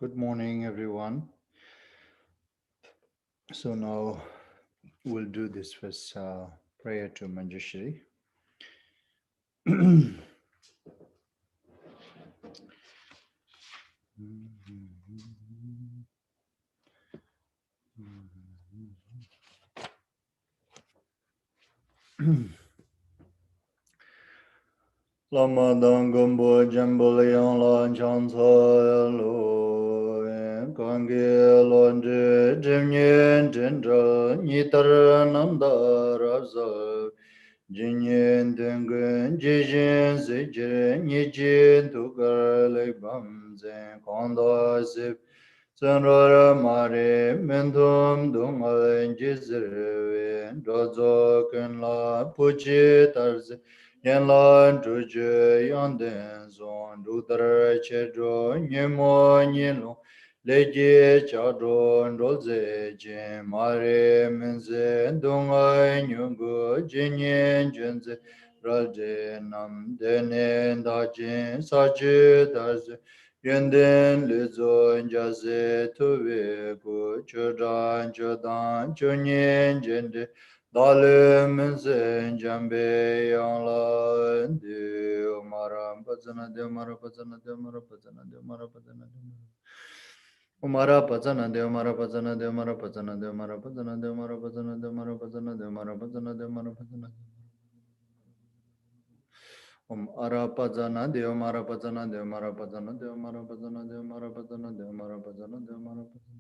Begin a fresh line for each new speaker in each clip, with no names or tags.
Good morning, everyone. So now we'll do this first prayer to Manjushri. Lama Dangumbo Jambulion Lan Chansa Lo Kangi Londe Jimyen Jindra Nitar Namda Raza Jinyen Dengun Jijin Zijin Nijin Tukar Lekbam Zen Kanda Sip Sanrara Mare Mentum Dungal Jizrewe Dozo Kunla Puchi Tarzi Yan lan zhu zhe yang den zong zhu dar che zhu nye mo nye long le jie cha zhu zhu zi jin ma re men zi dong ai nyung gu jin yen jun zi ra zi nam den nen da jin sa chi dar zi yuan den li zu ja zi tu we gu chu zhan chu dan chu nyen jin de Dalim sen jambe yang la de maram pazana de mara pazana de mara pazana de mara pazana de mara pazana de mara pazana de mara pazana de mara pazana de mara pazana de mara pazana de mara pazana de mara pazana Ara pazana de mara pazana de mara pazana de mara pazana de mara pazana de mara pazana de mara pazana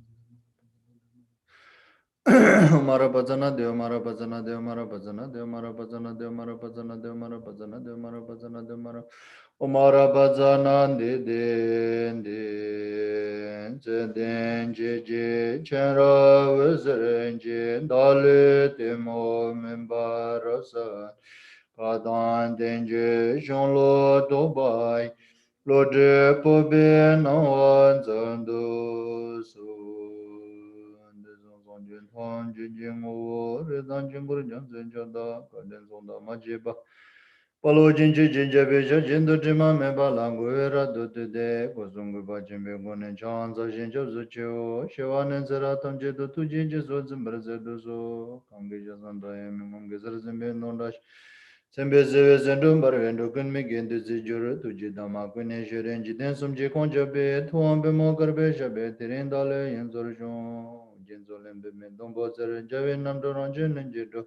Mara Pazana Deo Mara Pazana Deo Mara Pazana Deo Mara Pazana Deo Mara Pazana Deo Mara Pazana Deo Mara Pazana Deo Mara Omara Pazana de Je Chenra Veserenje Dale Temo Membarasa Padan Denje Shonlo Dobai Lode Pobe No Zando Hong Jing Wo Redan Jingur Jansen Jada Kaden Sonda Majiba Palo Jinji Jinja Beja Jindo Jima Meba Languera Dutude Kozungu Bajimbe Gunen Chanza Jinja Zucho Shivanen Zeratam Jedu Tu Jinji Zozim Brazeduzo Kangi Jazanda Emimum Gizar Zimbe Nondash Sembe Zeve Zendum Barvendo Kun Migindu Zijuru Tuji Dama Kune Shiren Jiden Sumji Konjabe Tuambe Mokarbe Shabe Tirindale Yenzorjon Jinzolembe Mendumbo Zer Javin Namdoran Jinen Jidu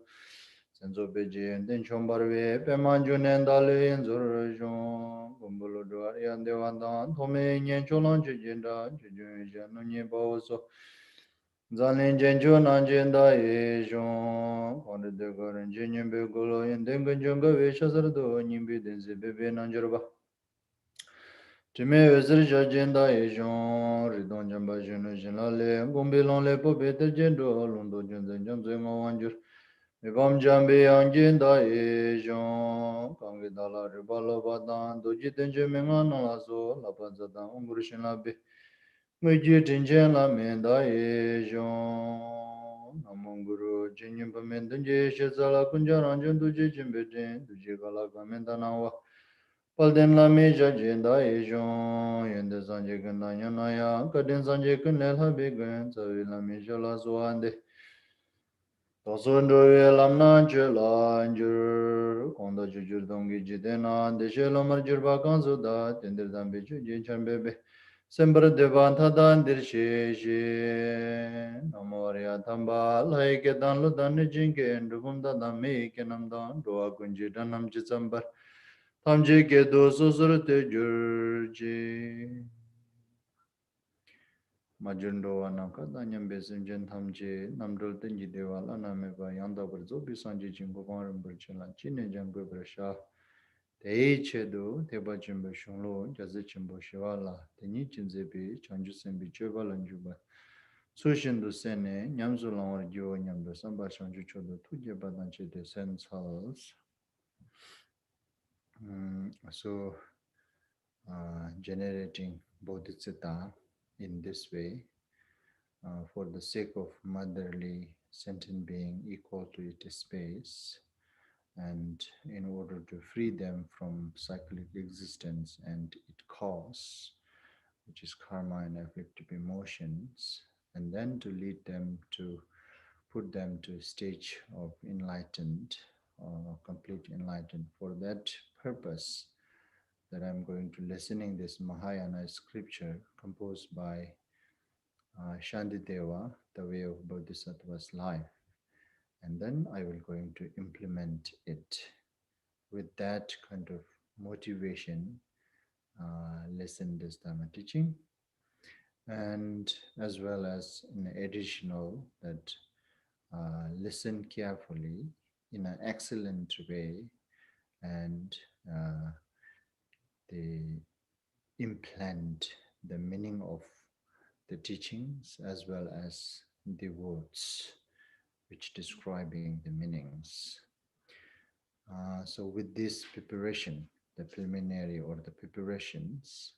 Senzo Beji Den Chombarve Pemanju Nendale Yenzorjon Gumbulo Duarian Devandan Tome Nyen Cholan Jijinda Jujun Janunye Baoso Zalin Jenju Nanjenda Ejon Konde de Goren Jinyembe Golo Yendengen Junga Veshazardo Nimbi Denzi Bebe Nanjurba Time Vezir Jajenda Ejon Ridon Jamba Junu Jinale Gumbi Lonle Popete Jendo Lundo Junzen Junzen Wanjur Mibam Jambi Anjenda Ejon Kangi Dala Ribalo Badan Doji Tenje Mengana Lazo Lapazadan Umburishin Labi Muji Tinjen La Menda Ejon Namunguru Jinyim Pamendenje Shezala Kunjaranjan Duji Jimbedin Duji Gala Kamenda Nawa Palden La Meja Jenda Ejon Yende Sanje Kenda Yanaya Kadin Sanje Kunel Habigan Savi La Meja La Suande Tosundo Lamna Chela Anjur Konda Jujur Dongi Jidena Deshe Lomar Jurba Kansuda Tender Dambi Chuji Chambebe Sembra Devanta Dandir Sheshe Namoria Tamba Laike Dan Ludan Jinke and Rugunda Dami Kenam Dan Dua Kunji Danam Chisambar Tamji Kedo Susur Tejurji Majundo Anaka Danyam Besim Jen Tamji Namdul Tenji Devala Nameva Yanda Burzo Bisanji Jingo Varam Burchela Chine Jango Brasha Tei Chedu Teba Jimbo Shunlo Jazi Chimbo Shivala Teni Chinzebi Chanju Sembi Cheva Lanjuba Sushindu Sene Nyamzu Langwar Jo Nyamdo Samba Chanju Chodo Tuje Badanche de Sense Halls so generating bodhicitta in this way for the sake of motherly sentient being equal to its space and in order to free them from cyclic existence and its cause which is karma and afflictive emotions, and then to lead them to put them to a stage of enlightened or complete enlightened. For that purpose, that I'm going to listening this Mahayana scripture composed by Shantideva, the way of Bodhisattva's life, and then I will going to implement it with that kind of motivation. Listen this Dhamma teaching, and as well as an additional that listen carefully in an excellent way, and uh, they implant the meaning of the teachings as well as the words which describing the meanings. So with this preparation, the preliminary or the preparations,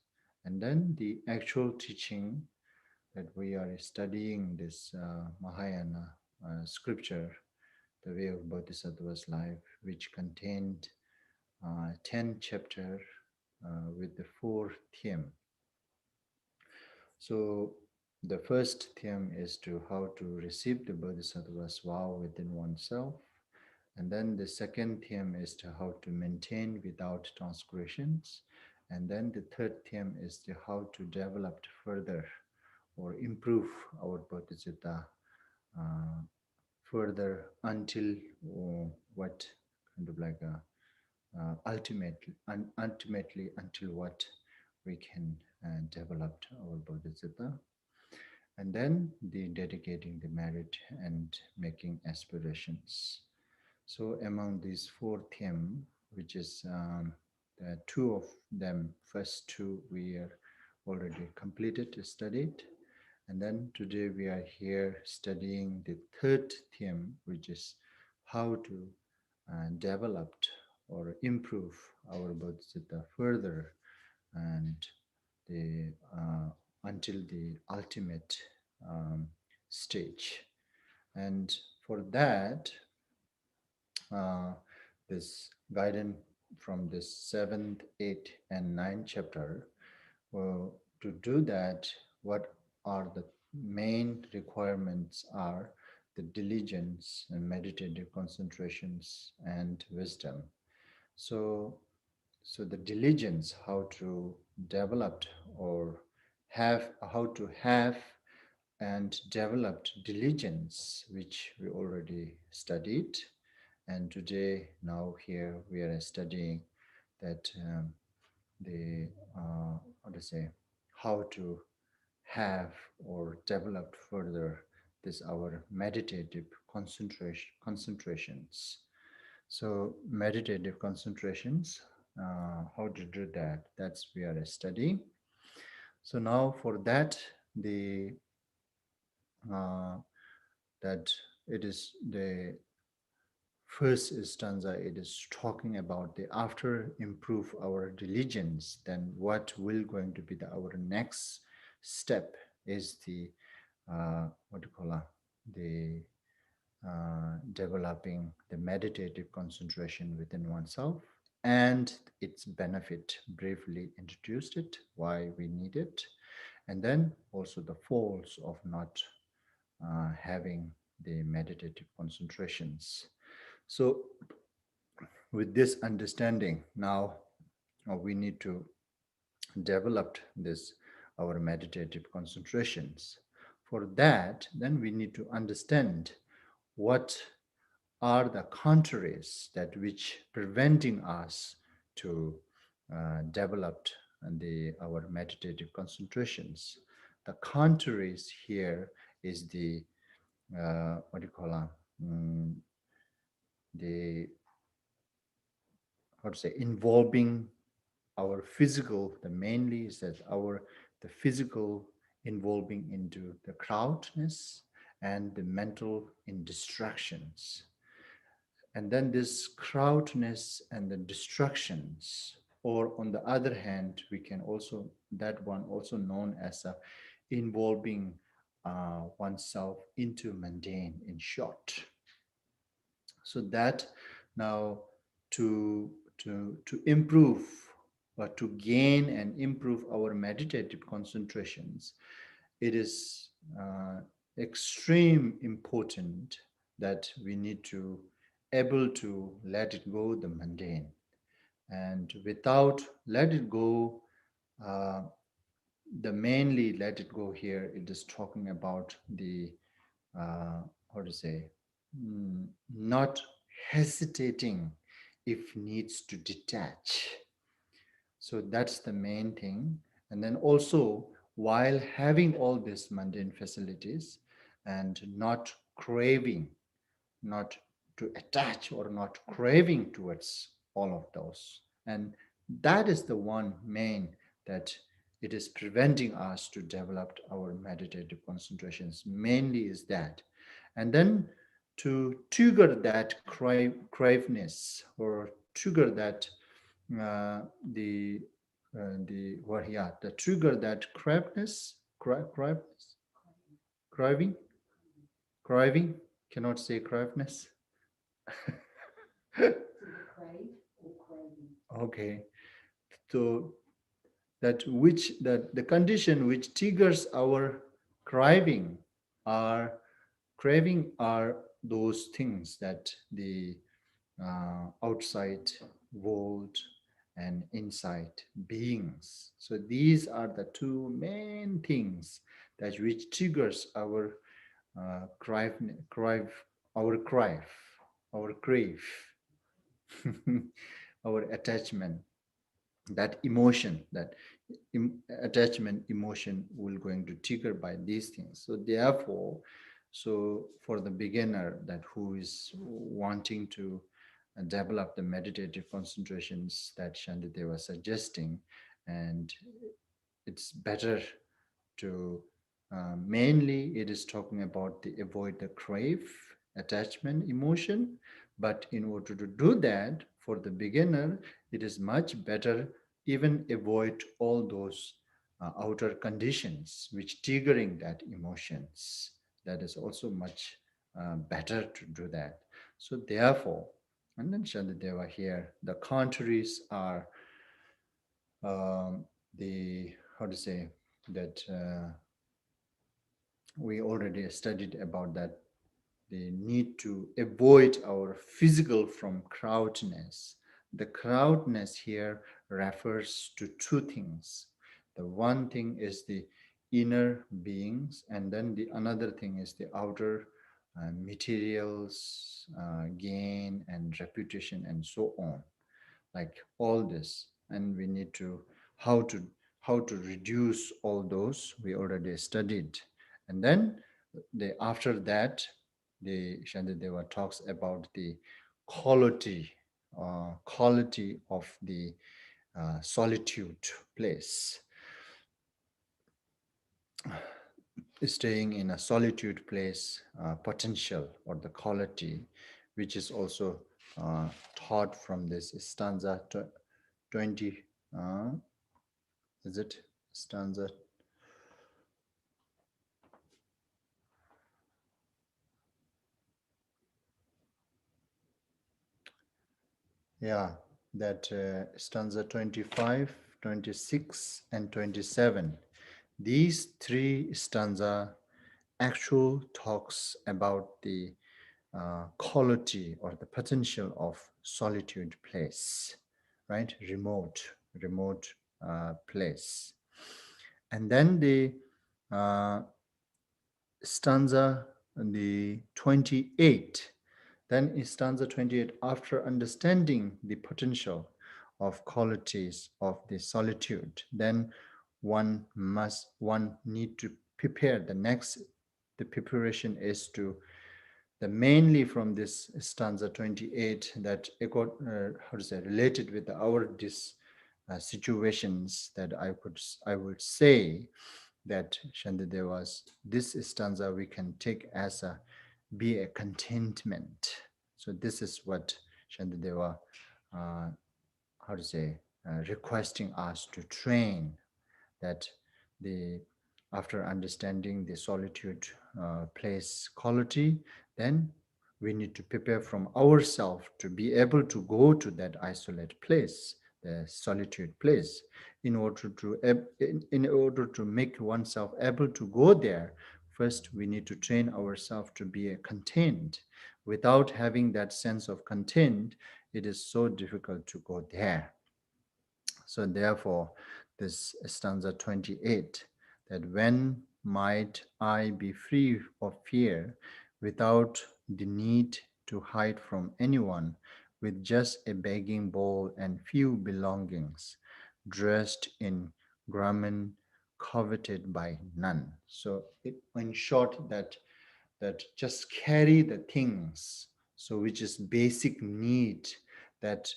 and then the actual teaching that we are studying this Mahayana scripture, the way of Bodhisattva's life, which contained 10 chapter with the 4 theme. So the first theme is to how to receive the Bodhisattva's vow within oneself. And then the second theme is to how to maintain without transgressions. And then the third theme is to how to develop further or improve our Bodhisattva uh, further until what kind of like a ultimately until what we can develop our bodhisattva, and then the dedicating the merit and making aspirations. So among these 4 themes, which is the 2 of them, first 2 we are already completed, studied, and then today we are here studying the third theme, which is how to develop or improve our bodhisattva further, and the until the ultimate um, stage. And for that, uh, this guidance from this 7th, 8th, and 9th chapter. Well, to do that, what are the main requirements are the diligence and meditative concentrations and wisdom. So, so the diligence, how to develop or have, how to have and developed diligence, which we already studied. And today, now here we are studying that the how to say, how to have or develop further this our meditative concentrations. So meditative concentrations, how to do that? That's we are studying. So now for that, the uh, that it is the first stanza, it is talking about the after improve our diligence, then what will going to be our next step is the what do you call the developing the meditative concentration within oneself and its benefit. Briefly introduced it, why we need it, and then also the faults of not having the meditative concentrations. So with this understanding, now we need to develop this our meditative concentrations. For that, then we need to understand what are the contraries that which preventing us to develop the our meditative concentrations. The contraries here is the what do you call the how to say involving our physical, the mainly is that our the physical involving into the crowdness and the mental in distractions. And then this crowdness and the distractions, or on the other hand, we can also, that one also known as a involving oneself into mundane in short. So that now to improve to gain and improve our meditative concentrations, it is extreme important that we need to able to let it go the mundane. And without let it go, uh, the mainly let it go here, it is talking about the how to say, not hesitating if needs to detach. So that's the main thing. And then also, while having all these mundane facilities and not craving, not to attach or not craving towards all of those. And that is the one main that it is preventing us to develop our meditative concentrations. Mainly is that. And then to trigger that craveness or trigger that uh, the the trigger that craveness, craving, craving, cannot say craveness. Okay, so that the condition which triggers our craving are craving are those things that the outside world and inside beings. So these are the two main things that which triggers our crave, our crave, our crave, our attachment, that emotion, that attachment emotion will going to trigger by these things. So therefore, so for the beginner that who is wanting to develop the meditative concentrations that Shantideva was suggesting, and it's better to mainly it is talking about the avoid the crave attachment emotion. But in order to do that for the beginner, it is much better even avoid all those outer conditions which triggering that emotions. That is also much better to do that. So therefore, and then Shantideva here, the contraries are the how to say that we already studied about that the need to avoid our physical from crowdness. The crowdness here refers to two things. The one thing is the inner beings, and then the another thing is the outer materials, gain and reputation, and so on, like all this. And we need to how to how to reduce all those we already studied. And then the after that the Shantideva talks about the quality quality of the solitude place, staying in a solitude place, potential or the quality, which is also taught from this stanza 20, is it stanza? Yeah, that stanza 25, 26, and 27. These three stanza actual talks about the quality or the potential of solitude place, right? Remote place. And then the uh, stanza the 28. Then in stanza 28, after understanding the potential of qualities of the solitude, then one need to prepare the next. The preparation is to the mainly from this stanza 28 that how to say related with our this situations that I would say that Shantideva's this stanza we can take as a be a contentment. So this is what Shantideva, how to say, requesting us to train that the after understanding the solitude place quality, then we need to prepare from ourselves to be able to go to that isolate place the solitude place. In order to make oneself able to go there, first we need to train ourselves to be content. Without having that sense of content, it is so difficult to go there. So therefore, this stanza 28, that when might I be free of fear without the need to hide from anyone, with just a begging bowl and few belongings, dressed in garment coveted by none. So in short, that just carry the things, so which is basic need, that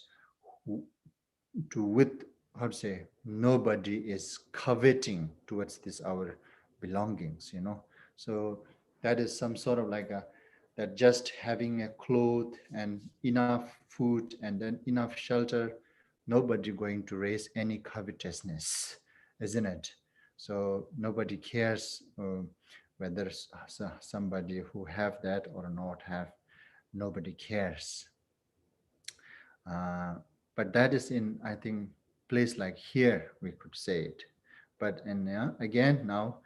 to with, how to say, nobody is coveting towards this our belongings, so that is some sort of like a, that just having a cloth and enough food and then enough shelter, nobody going to raise any covetousness, isn't it? So nobody cares whether somebody who have that or not have, nobody cares. uh, but that is in, I think, place like here we could say it. But in, again, now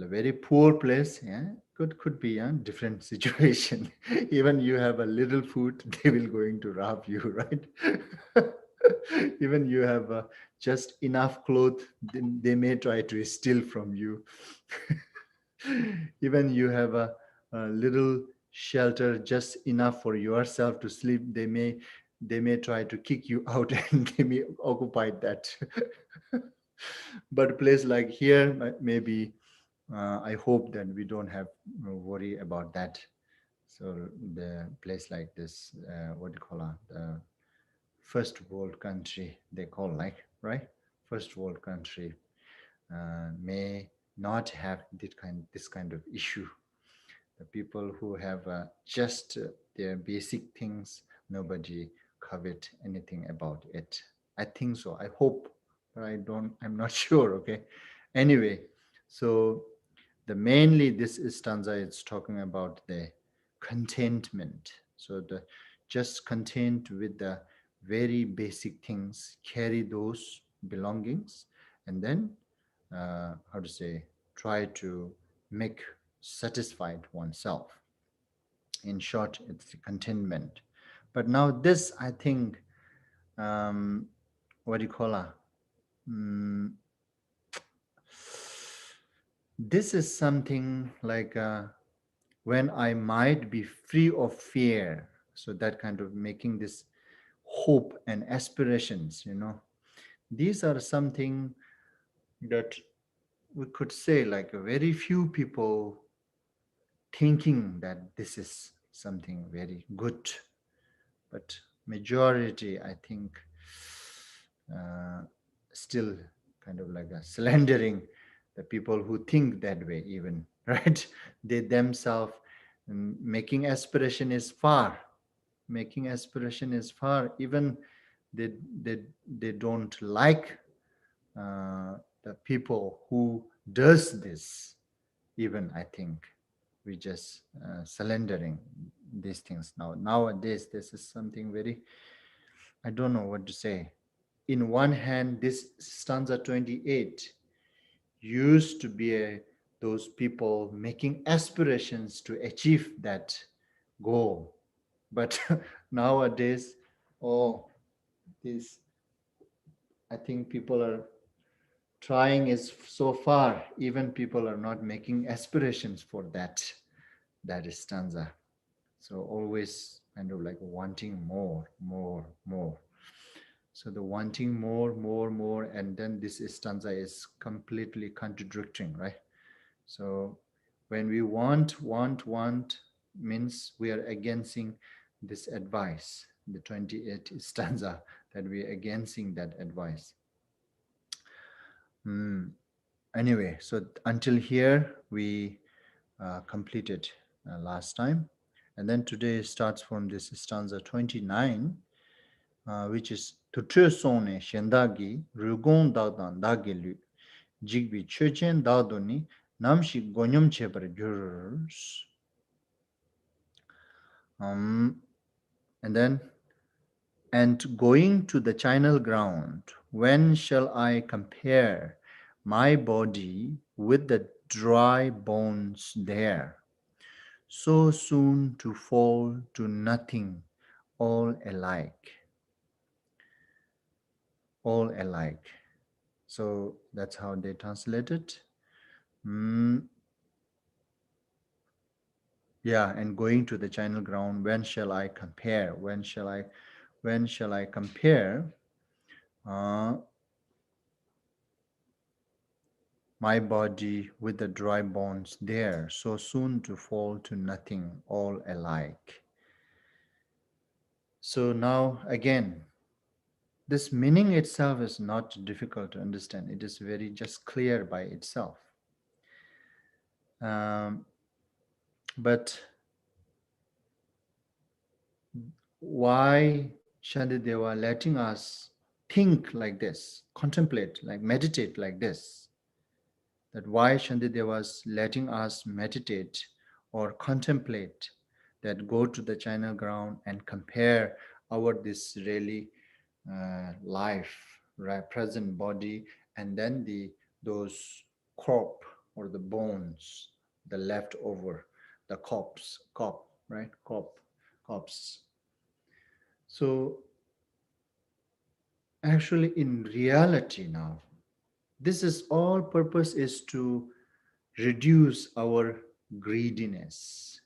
a very poor place, yeah, could be a different situation. Even you have a little food, they will going to rob you, right? Even you have just enough clothes, then they may try to steal from you. Even you have a little shelter, just enough for yourself to sleep, they may try to kick you out and they may occupy that. But a place like here, maybe, I hope that we don't have worry about that. So the place like this, what do you call it, the first world country, they call, like, right, first world country, may not have this kind of issue. The people who have just their basic things, nobody covet anything about it. I think so, I hope, but I'm not sure. Okay, anyway, so the mainly this stanza is talking about the contentment. So the just content with the very basic things, carry those belongings, and then, how to say, try to make satisfied oneself. In short, it's contentment. But now this, I think, what do you call it? Mm, this is something like, when I might be free of fear. So that kind of making this hope and aspirations, these are something that we could say, like, a very few people thinking that this is something very good, but majority, I think, uh, still kind of like a slandering the people who think that way, even, right? They themselves, making aspiration is far, making aspiration is far, even they they, they don't like the people who does this. Even, I think, we just surrendering these things nowadays. This is something very, I don't know what to say. In one hand, this stanza 28 used to be those people making aspirations to achieve that goal. But nowadays, oh, this, I think people are trying is so far, even people are not making aspirations for that stanza. So always kind of like wanting more, more, more. So the wanting more, more, more, and then this stanza is completely contradicting, right? So when we want, means we are against this advice, the 28th stanza, that we are against that advice. Anyway, so until here we completed last time. And then today starts from this stanza 29, which is Tutre Sone Shendagi Rugon Dagdan Dagelu Jigbi Chechen Dagdoni Namshi Gonyum Chebar Gurs. And then And going to the charnel ground, when shall I compare my body with the dry bones there? So soon to fall to nothing, all alike, all alike. So that's how they translate it. Mm, yeah, and going to the charnel ground, when shall I compare? When shall I compare uh, my body with the dry bones there, so soon to fall to nothing, all alike? So now again, this meaning itself is not difficult to understand. It is very just clear by itself. Um, but why Shantideva letting us think like this, contemplate, like meditate like this? That why Shantideva was letting us meditate or contemplate, that go to the China ground and compare our this really life, right, present body, and then those corp or the bones, the leftover, the right, corpse. So actually, in reality now, this is all purpose is to reduce our greediness,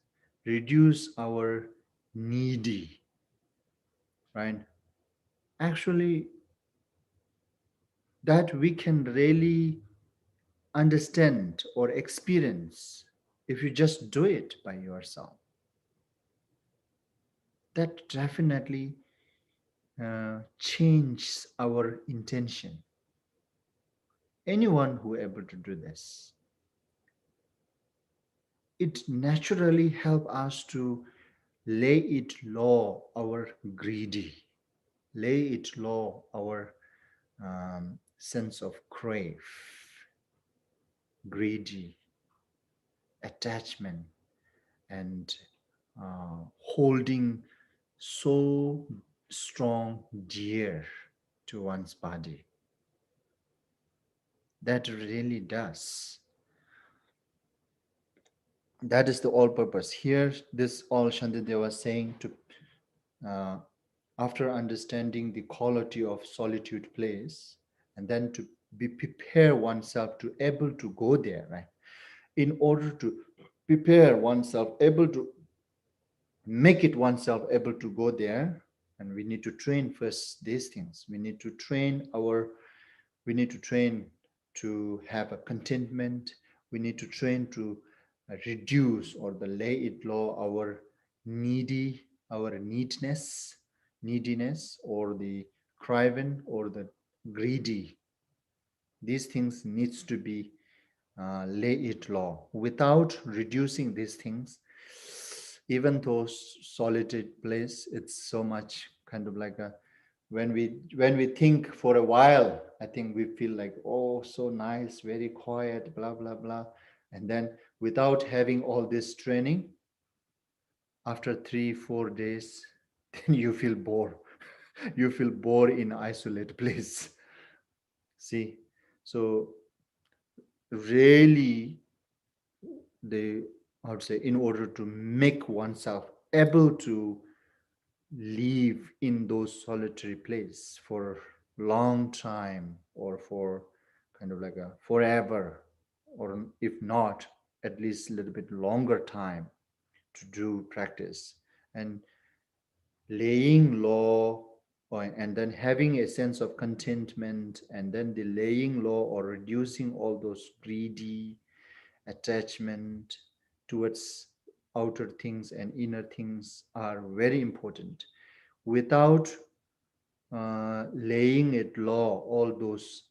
reduce our needy, right? Actually, that we can really understand or experience if you just do it by yourself. That definitely changes our intention. Anyone who able to do this, it naturally help us to lay it low our greedy, lay it low our sense of crave, greedy, attachment, and holding so strong dear to one's body. That really does. That is the all purpose. Here, this all Shantideva was saying to, uh, after understanding the quality of solitude place, and then to be prepare oneself to able to go there, right? In order to prepare oneself, able to make it oneself able to go there, and we need to train first these things. We need to train to have a contentment. We need to train to reduce or the lay it low our our neediness, or the craving or the greedy. These things needs to be lay it low. Without reducing these things, even though solitude place, it's so much kind of like a, when we think for a while, I think we feel like, oh, so nice, very quiet, blah blah blah. And then without having all this training, after 3 4 days, then you feel bored. You feel bored in isolated place. See, so really, they, I would say, in order to make oneself able to live in those solitary place for long time, or for kind of like a forever, or if not, at least a little bit longer time to do practice, and laying low, and then having a sense of contentment, and then the laying low or reducing all those greedy attachment towards outer things and inner things are very important. Without laying it low, all those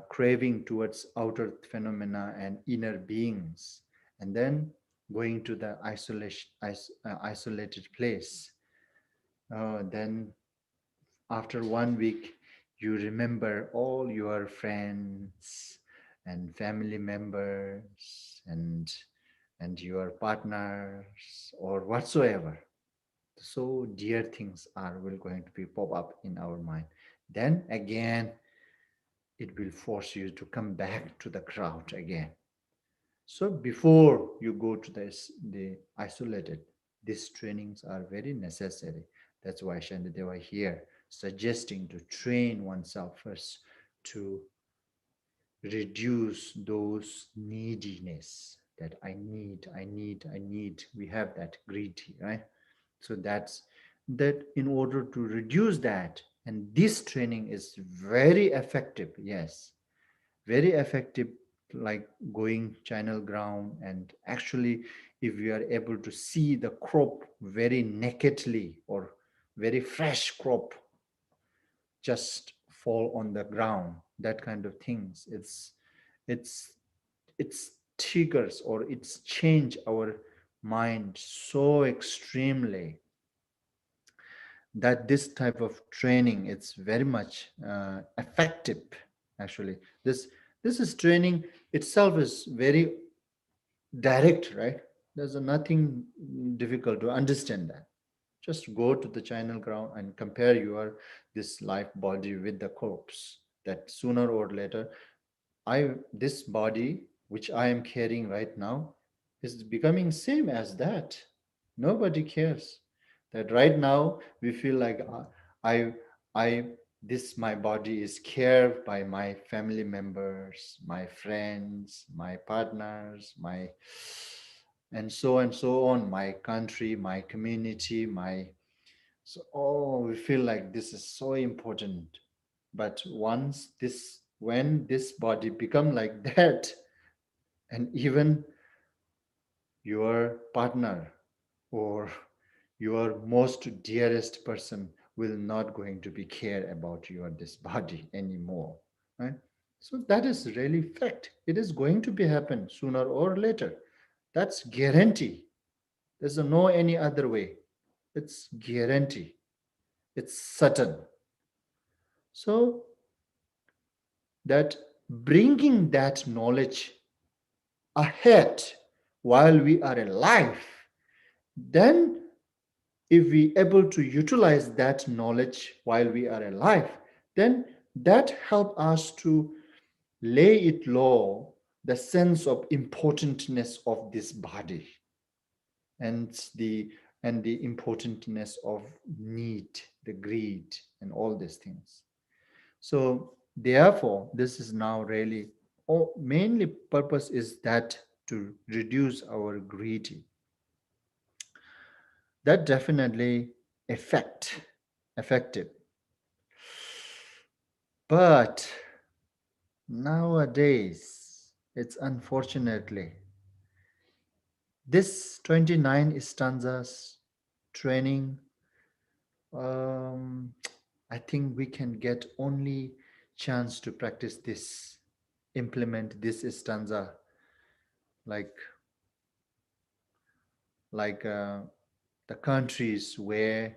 craving towards outer phenomena and inner beings, and then going to the isolated place, then after 1 week, you remember all your friends and family members, and your partners or whatsoever. so dear things are will going to be pop up in our mind. Then again, it will force you to come back to the crowd again. So before you go to the isolated, these trainings are very necessary. That's why Shandadeva here suggesting to train oneself first to reduce those neediness that I need. We have that greedy, right? So that's that in order to reduce that, and this training is very effective, yes, very effective, like going channel ground, and actually if you are able to see the crop very nakedly or very fresh crop just fall on the ground, that kind of things, it's it's triggers or it's change our mind so extremely that this type of training, it's very much effective. Actually, this is training itself is very direct, right? There's nothing difficult to understand that. Just go to the channel ground and compare your this life body with the corpse, that sooner or later I this body which I am carrying right now is becoming same as that. Nobody cares. That right now we feel like I I this my body is cared by my family members, my friends, my partners, my and so on, my country, my community, my so oh we feel like this is so important. But once this when this body become like that, and even your partner or your most dearest person will not going to be care about your this body anymore, right? So that is really fact. It is going to be happen sooner or later. That's guarantee. There's no any other way. It's guarantee. It's certain. So that bringing that knowledge ahead while we are alive, then if we able to utilize that knowledge while we are alive, then that help us to lay it low the sense of importantness of this body, and the importantness of need, the greed, and all these things. So therefore this is now really, or mainly purpose is that to reduce our greed. That definitely effective. But nowadays, it's unfortunately this 29 stanzas training. Um, I think we can get only chance to practice this, implement this stanza, like like uh, the countries where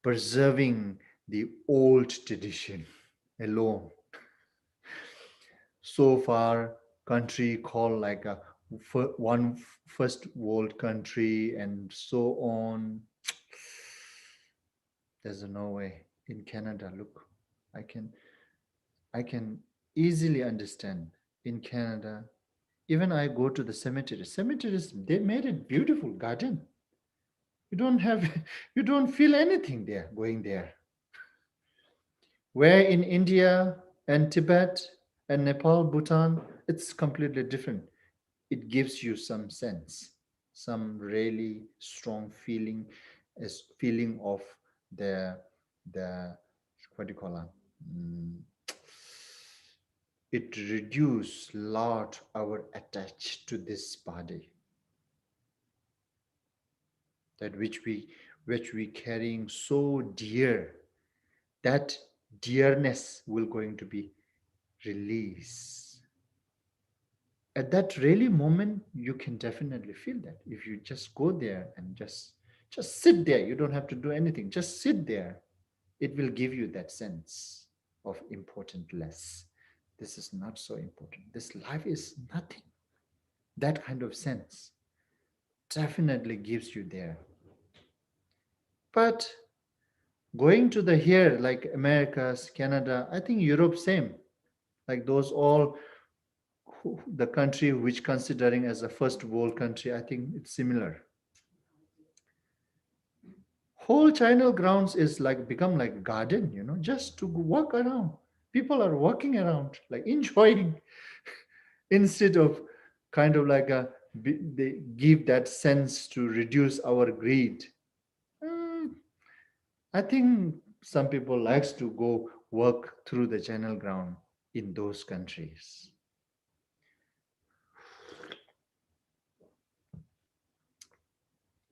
preserving the old tradition alone. So far country called like a one first world country and so on. There's no way. In Canada, look, i can I can easily understand. In Canada, even I go to the cemeteries, they made it beautiful garden. You don't have you don't feel anything there going there. Where in India and Tibet and Nepal, Bhutan, it's completely different. It gives you some sense, some really strong feeling, as feeling of the the what do you call it? Mm, it reduce lot our attach to this body, that which we carrying so dear. That dearness will going to be released at that really moment. You can definitely feel that if you just go there and just sit there. You don't have to do anything, just sit there. It will give you that sense of important less. This is not so important, this life is nothing. That kind of sense definitely gives you there. But going to the here, like Americas, Canada, I think Europe, same. Like those all, the country which considering as a first world country, I think it's similar. Whole China grounds is like become like a garden, just to walk around. People are walking around, like enjoying, instead of kind of like they give that sense to reduce our greed. Mm, I think some people likes to go work through the channel ground in those countries.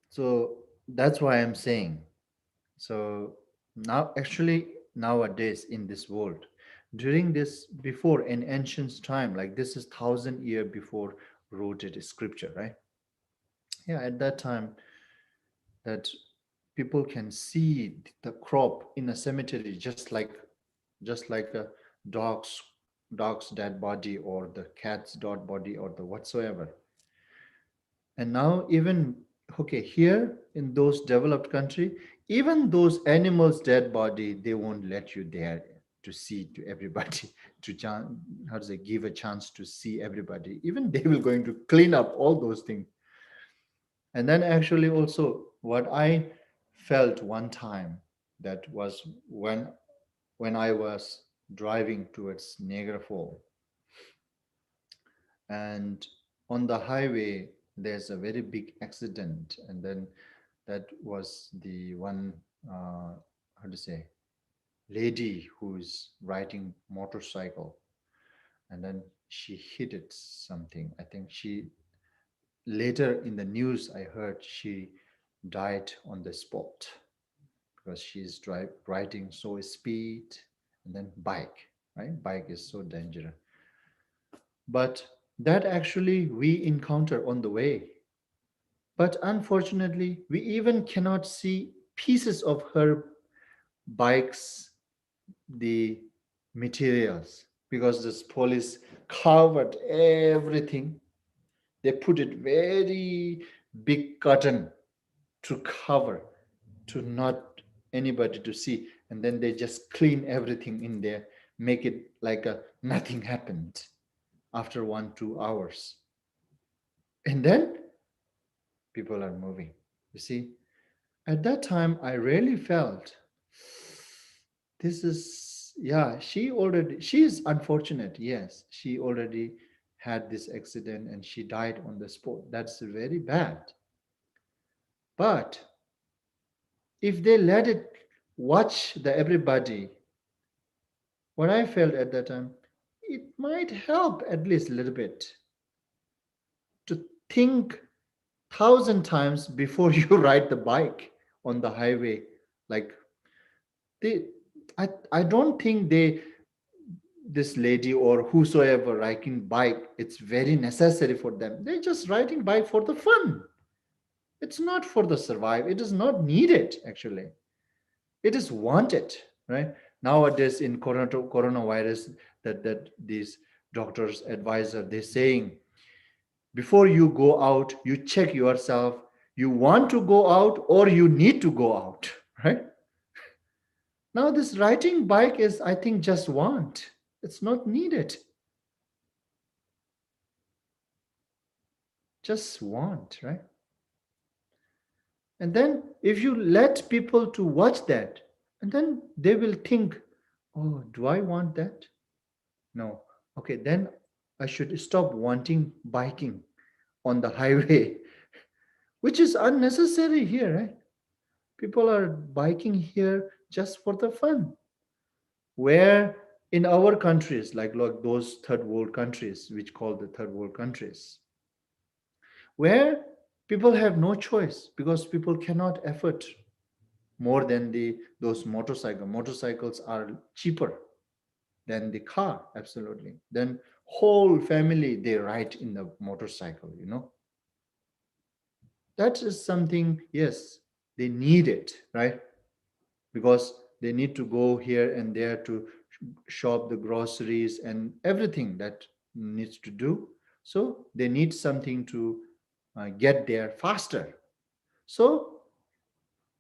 So that's why I'm saying. So now, actually, nowadays in this world, during this before in ancient time, like this is 1,000 year before wrote it scripture, right? Yeah, at that time, that people can see the crop in a cemetery, just like a dog's dog's dead body or the cat's dead body or the whatsoever. And now even, okay, here in those developed country, even those animals dead body, they won't let you there to see to everybody how to say, give a chance to see everybody. Even they will going to clean up all those things. And then actually also what I felt one time, that was when I was driving towards Niagara Fall, and on the highway there's a very big accident, and then that was the one, how to say, lady who's riding motorcycle, and then she hit it something. I think she, later in the news I heard she died on the spot because she's riding so speed, and then bike, right? Bike is so dangerous. But that actually we encounter on the way. But unfortunately, we even cannot see pieces of her bike's the materials, because this police covered everything. They put it very big curtain to cover, to not anybody to see, and then they just clean everything in there, make it like a nothing happened after 1 2 hours, and then people are moving. You see, at that time I really felt this is, yeah, she is unfortunate, yes, she already had this accident and she died on the spot. That's very bad. But if they let it watch the everybody, what I felt at that time, it might help at least a little bit to think 1,000 times before you ride the bike on the highway. Like they, I don't think they, this lady or whosoever riding bike, it's very necessary for them. They're just riding bike for the fun. It's not for the survive. It is not needed actually. It is wanted, right? Nowadays in coronavirus, that these doctors advisor, they're saying before you go out, you check yourself. You want to go out or you need to go out, right? Now this riding bike is, I think, just want. It's not needed. Just want, right? And then if you let people to watch that, and then they will think, oh, do I want that? No. Okay, then I should stop wanting biking on the highway, which is unnecessary here, right? People are biking here just for the fun. Where in our countries, like those third world countries, which call the third world countries, where people have no choice because people cannot afford more than those motorcycles are cheaper than the car, absolutely. Then whole family they ride in the motorcycle. That is something, yes, they need it, right? Because they need to go here and there to shop the groceries and everything that needs to do. So they need something to get there faster. So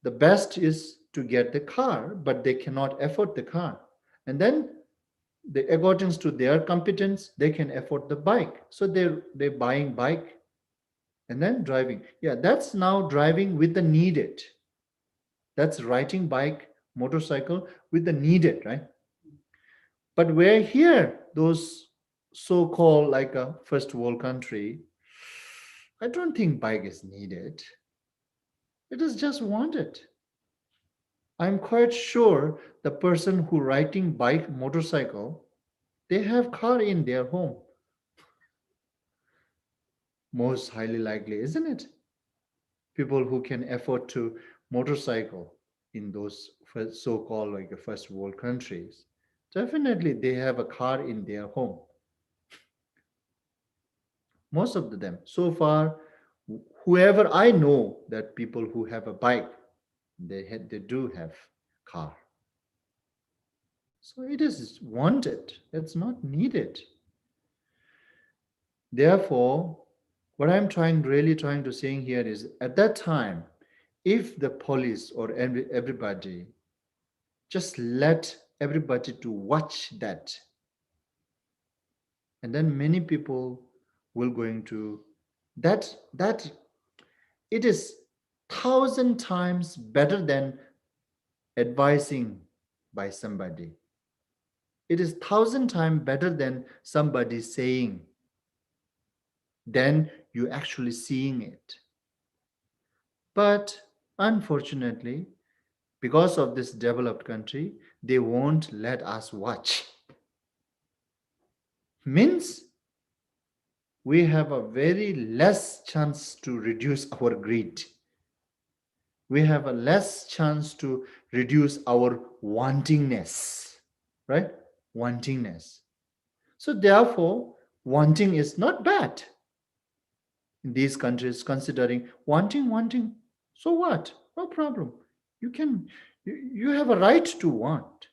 the best is to get the car, but they cannot afford the car. And then according to their competence, they can afford the bike. So they're buying bike and then driving. Yeah, that's now driving with the needed. That's riding bike, motorcycle with the needed, right? But where here, those so-called like a first world country, I don't think bike is needed. It is just wanted. I'm quite sure the person who riding bike, motorcycle, they have car in their home. Most highly likely, isn't it? People who can afford to motorcycle in those so-called like first world countries, definitely they have a car in their home. Most of them. So far, whoever I know that people who have a bike, they do have car. So it is wanted. It's not needed. Therefore, what I'm really trying to saying here is at that time, if the police or everybody just let everybody to watch that, and then many people will going to that it is 1,000 times better than advising by somebody. It is 1,000 times better than somebody saying, than you actually seeing it. But unfortunately, because of this developed country, they won't let us watch. Means we have a very less chance to reduce our greed. We have a less chance to reduce our wantingness, right? Wantingness. So therefore, wanting is not bad in these countries, considering wanting. So what? No problem. You can, you have a right to want.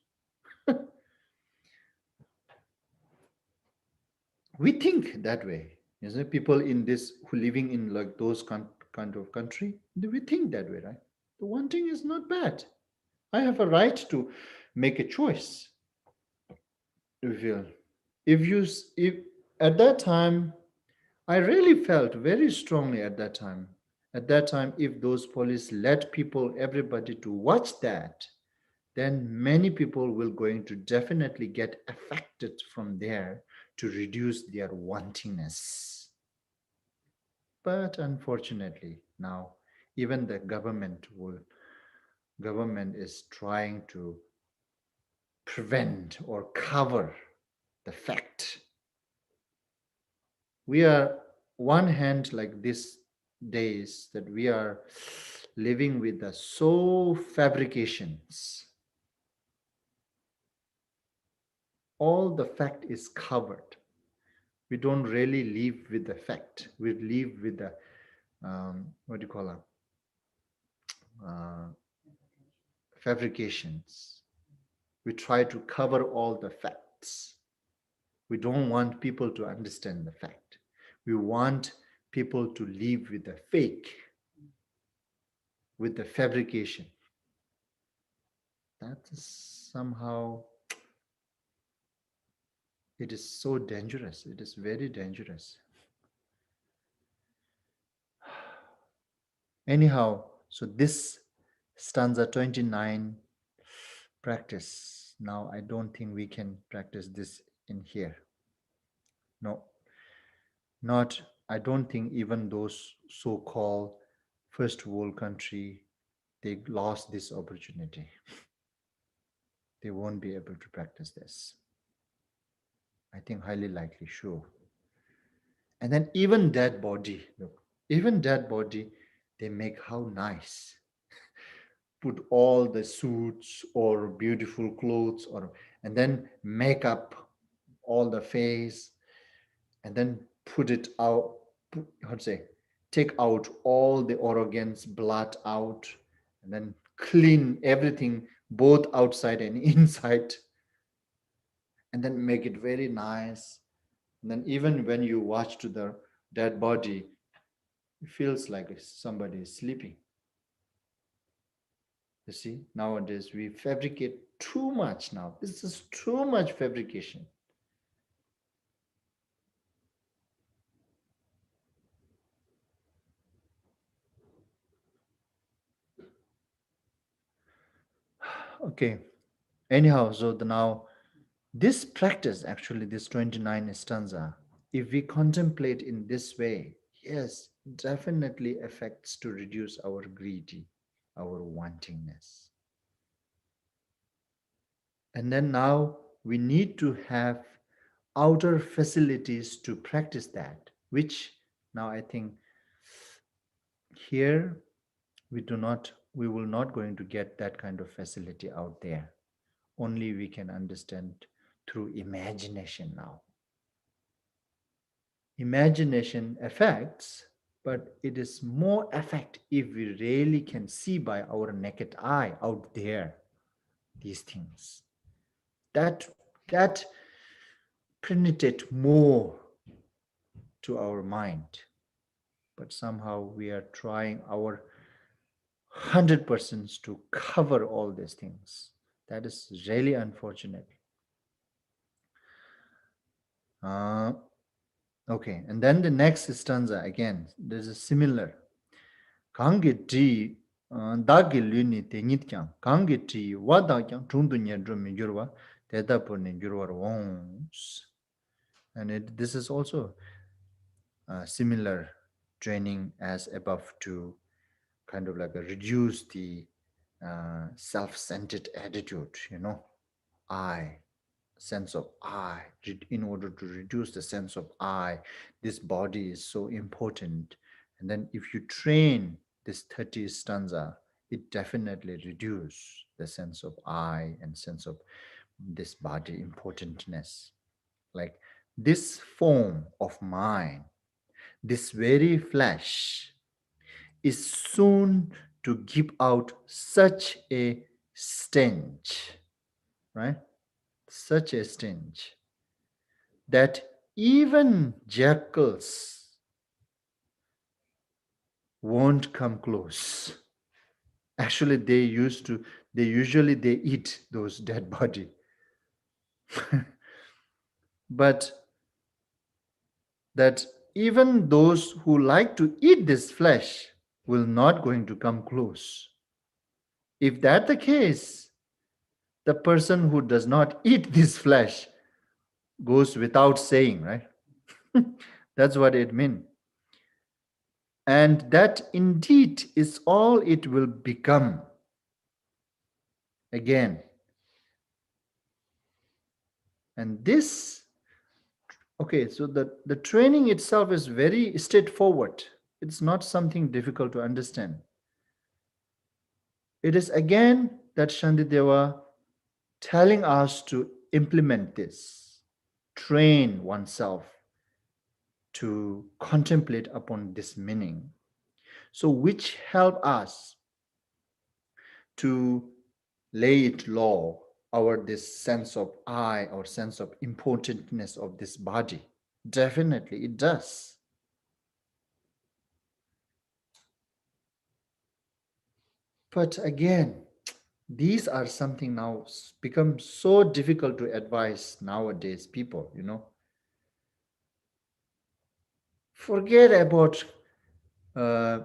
We think that way. Isn't it? People in this who living in like those kind of country, we think that way, right? The wanting is not bad. I have a right to make a choice. You feel if at that time I really felt very strongly at that time. At that time, if those police let people, everybody to watch that, then many people will going to definitely get affected from there to reduce their wantingness. But unfortunately, now even the government is trying to prevent or cover the fact. We are one hand like these days that we are living with the so fabrications. All the fact is covered. We don't really live with the fact. We live with the what do you call it? Uh, fabrications. We try to cover all the facts. We don't want people to understand the fact. We want people to live with the fake, with the fabrication. That is somehow, it is so dangerous. It is very dangerous. Anyhow, so this stanza 29 practice. Now, I don't think we can practice this in here. No, not, I don't think even those so-called first world country, they lost this opportunity. They won't be able to practice this. I think highly likely, sure. And then even dead body, look, even dead body, they make how nice. Put all the suits or beautiful clothes or and then make up all the face and then put it out, how to say, take out all the organs, blood out, and then clean everything, both outside and inside, and then make it very nice. And then even when you watch to the dead body, it feels like somebody is sleeping. You see, nowadays we fabricate too much now. This is too much fabrication. Okay. Anyhow, so now this practice, actually, this 29 stanza, if we contemplate in this way, yes, definitely affects to reduce our greedy, our wantingness. And then now we need to have outer facilities to practice that, which now I think here we will not going to get that kind of facility out there. Only we can understand through imagination now. Imagination affects, but it is more effect if we really can see by our naked eye out there these things. That penetrate more to our mind. But somehow we are trying our 100% to cover all these things. That is really unfortunate. Uh, okay, and then the next stanza again, there's a similar. Kangi tri dagi luni te nyit kyang, kangi tri wada kyang chungdu nye drumi gyurwa, teta purni gyurwar wongs. And this is also similar training as above to kind of like a reduce the self-centered attitude, I, sense of I, in order to reduce the sense of I, this body is so important. And then if you train this 30 stanza, it definitely reduce the sense of I and sense of this body importantness. Like this form of mine, this very flesh is soon to give out such a stench, right? Such a stench that even jackals won't come close. Actually, they eat those dead body. But that even those who like to eat this flesh will not going to come close. If that the case, the person who does not eat this flesh goes without saying, right? That's what it means. And that indeed is all it will become. Again. And this, okay, so the training itself is very straightforward. It's not something difficult to understand. It is again that Shantideva telling us to implement this, train oneself to contemplate upon this meaning. So which help us to lay it low, our this sense of I or sense of importantness of this body. Definitely it does. But again, these are something now become so difficult to advise nowadays people, Forget about uh,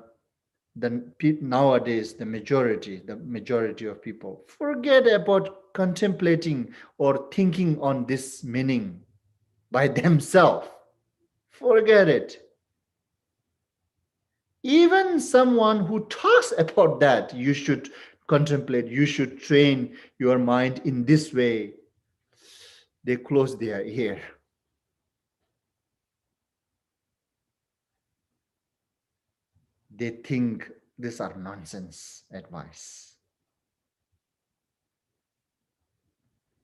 nowadays the majority of people forget about contemplating or thinking on this meaning by themselves. Forget it. Even someone who talks about that, you should contemplate, you should train your mind in this way, they close their ear. They think these are nonsense advice.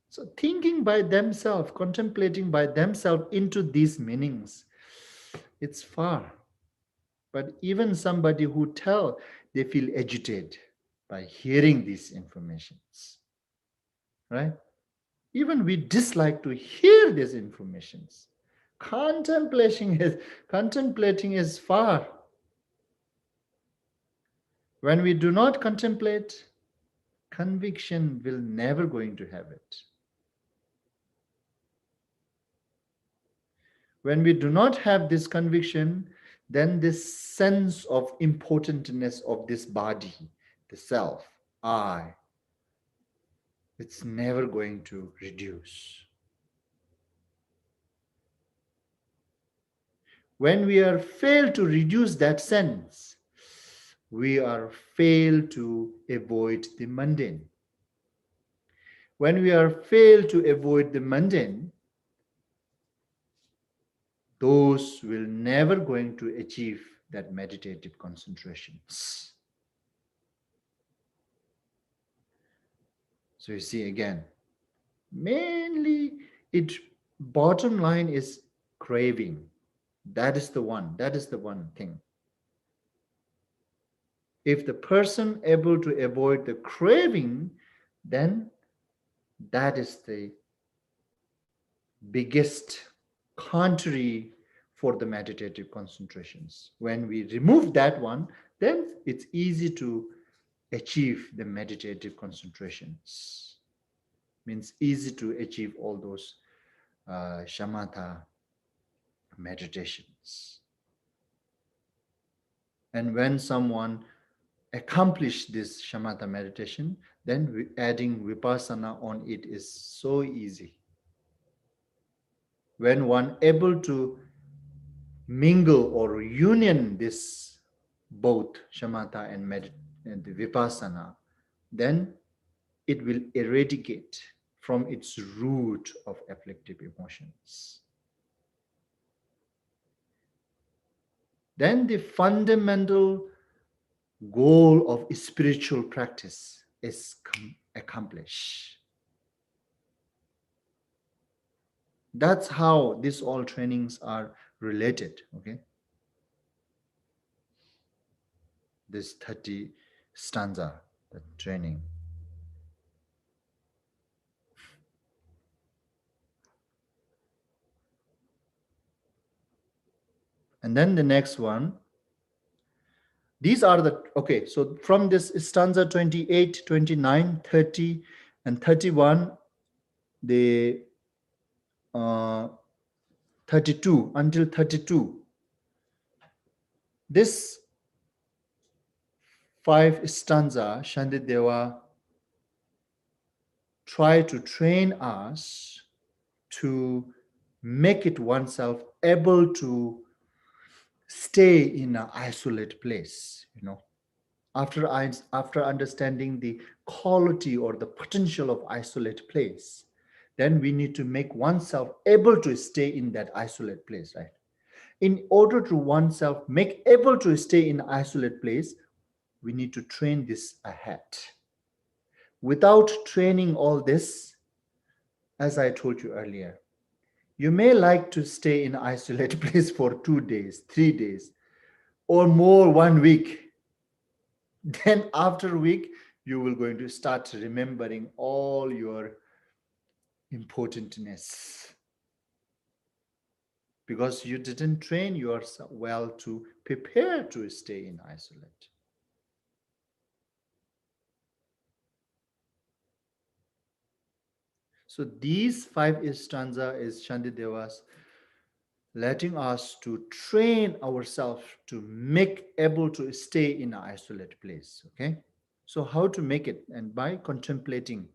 So thinking by themselves, contemplating by themselves into these meanings, it's far. But even somebody who tell, they feel agitated by hearing these informations, right? Even we dislike to hear these informations. Contemplating is far. When we do not contemplate, conviction will never going to have it. When we do not have this conviction, then this sense of importantness of this body, the self, I, it's never going to reduce. When we are failed to reduce that sense, we are failed to avoid the mundane. When we are failed to avoid the mundane, those will never going to achieve that meditative concentrations. So you see again, mainly it bottom line is craving. That is the one thing. If the person able to avoid the craving, then that is the biggest contrary for the meditative concentrations. When we remove that one, then it's easy to achieve the meditative concentrations. Means easy to achieve all those shamatha meditations. And when someone accomplish this shamatha meditation, then adding vipassana on it is so easy. When one able to mingle or union this both shamatha and the vipassana, then it will eradicate from its root of afflictive emotions. Then the fundamental goal of spiritual practice is accomplished. That's how these all trainings are related, okay? This 30 stanza, the training. And then the next one, these are the, okay, so from this stanza 28, 29, 30, and 31, the 32, until 32, this 5 stanza, Shantideva try to train us to make it oneself able to stay in an isolated place, you know. After understanding the quality or the potential of isolated place, then we need to make oneself able to stay in that isolated place, right? In order to oneself make able to stay in isolated place, we need to train this ahead. Without training all this, as I told you earlier, you may like to stay in isolated place for 2 days, 3 days, or more 1 week. Then after a week, you will going to start remembering all your importantness because you didn't train yourself well to prepare to stay in isolate. So these 5 stanza is Shantideva's letting us to train ourselves to make able to stay in an isolated place. Okay, so how to make it? And by contemplating,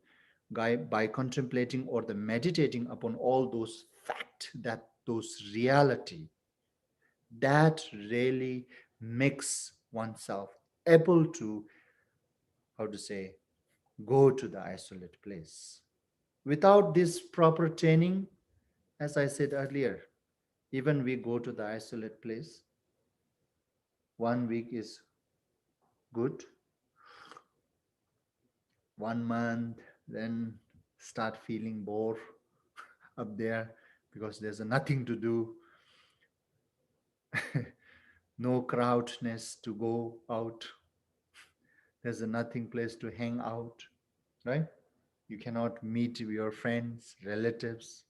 by contemplating or the meditating upon all those fact, that those reality that really makes oneself able to, how to say, go to the isolated place. Without this proper training, as I said earlier, even we go to the isolated place, 1 week is good, 1 month, then start feeling bored up there because there's nothing to do, no crowdness to go out, there's a nothing place to hang out, right? You cannot meet your friends, relatives.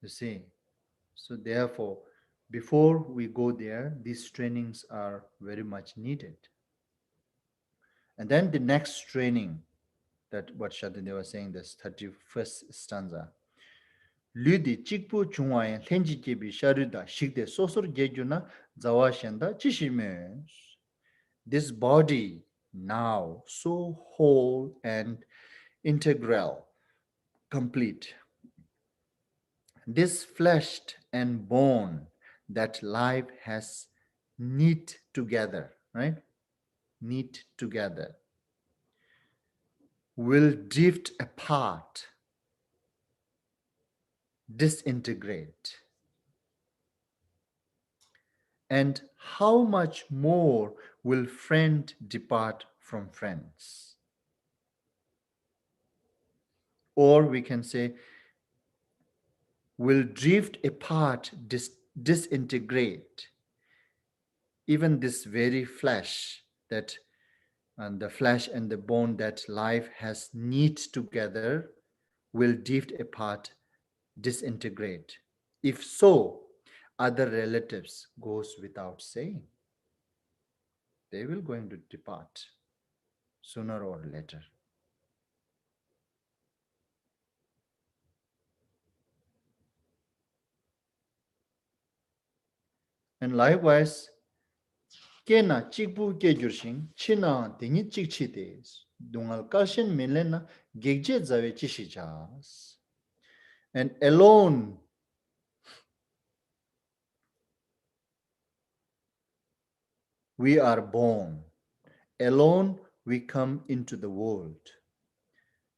You see, so therefore, before we go there, these trainings are very much needed. And then the next training, that what Shantideva was saying, this 31st stanza. Ludi chikpu chungwayan tenji kebi sharuda shikde sosor gejuna zawashenda chishime. This body now so whole and integral, complete. This flesh and bone that life has knit together, right? Knit together, will drift apart, disintegrate. And how much more will friend depart from friends? Or we can say, will drift apart, disintegrate. Even this very flesh that, and the flesh and the bone that life has knit together will drift apart, disintegrate. If so, other relatives goes without saying. They will going to depart sooner or later. And likewise, kena chikbu kejurshin china dingi chikchi des dungal kashin milena gegje zawe chishijas. And alone we are born, alone we come into the world,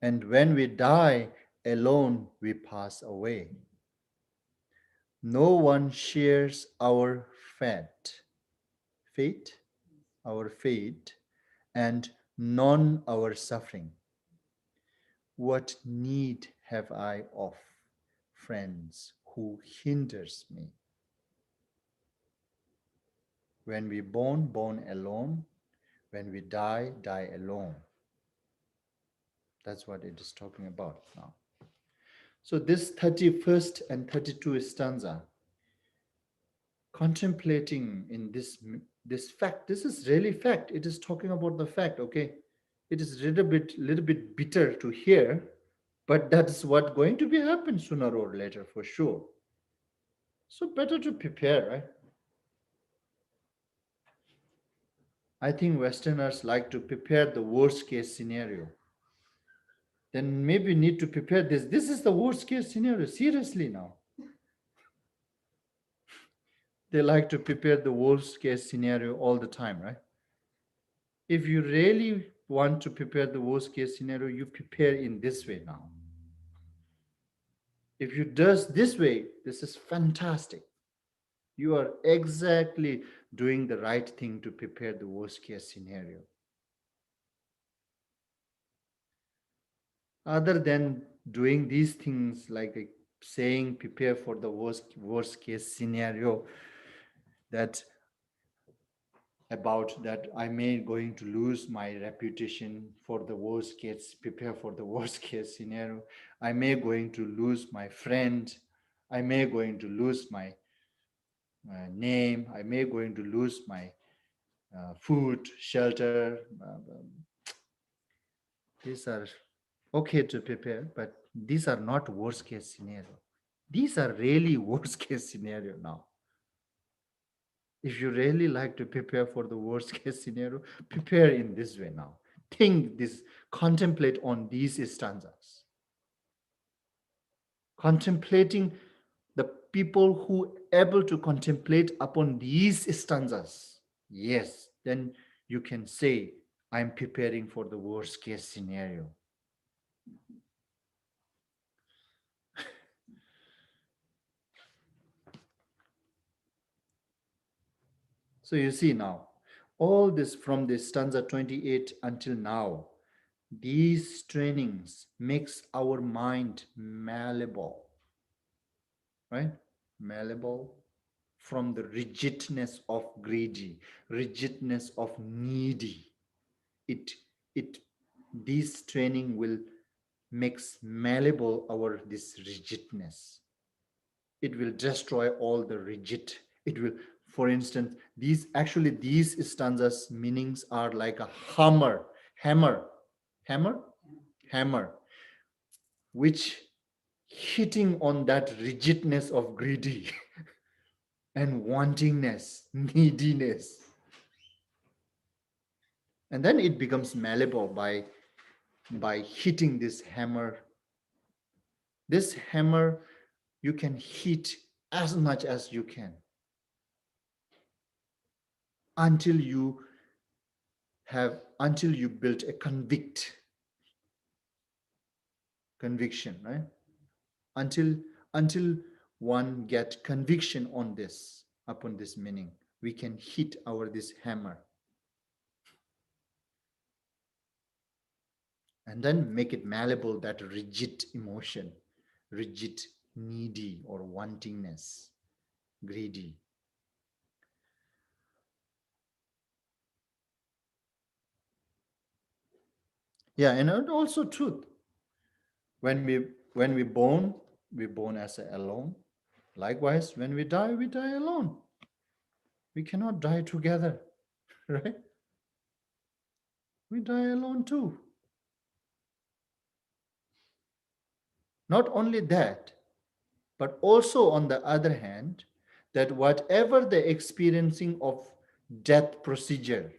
and when we die, alone we pass away. No one shares our fate, our fate, and none our suffering. What need have I of friends who hinders me? When we born alone. When we die alone. That's what it is talking about now. So this 31st and 32nd stanza, contemplating in this fact, this is really fact. It is talking about the fact, okay? It is a little bit bitter to hear, but that's what going to be happen sooner or later for sure. So better to prepare, right? I think Westerners like to prepare the worst case scenario. Then maybe need to prepare this. This is the worst case scenario. Seriously now. They like to prepare the worst case scenario all the time, right? If you really want to prepare the worst case scenario, you prepare in this way now. If you does this way, this is fantastic. You are exactly doing the right thing to prepare the worst case scenario. Other than doing these things like saying prepare for the worst case scenario, that about that I may going to lose my reputation for the worst case, prepare for the worst case scenario. I may going to lose my friend. I may going to lose my name. I may going to lose my food, shelter. These are okay to prepare, but these are not worst case scenario. These are really worst case scenario now. If you really like to prepare for the worst case scenario, prepare in this way now. Think this, contemplate on these stanzas. Contemplating the people who able to contemplate upon these stanzas, yes, then you can say, I'm preparing for the worst case scenario. So you see now, all this from this stanza 28 until now, these trainings makes our mind malleable, right? Malleable from the rigidness of greedy, rigidness of needy. It this training will makes malleable our this rigidness. It will destroy all the rigid. It will, for instance, these stanzas meanings are like a hammer hammer, hammer, hammer, which hitting on that rigidness of greedy and wantingness, neediness. And then it becomes malleable by hitting this hammer. This hammer, you can hit as much as you can until you build a conviction, right? Until one get conviction on this, upon this meaning, we can hit this hammer and then make it malleable, that rigid emotion, rigid, needy or wantingness, greedy. Yeah, and also truth. When we born, we born as alone. Likewise, when we die alone. We cannot die together, right? We die alone too. Not only that, but also on the other hand, that whatever the experiencing of death procedure,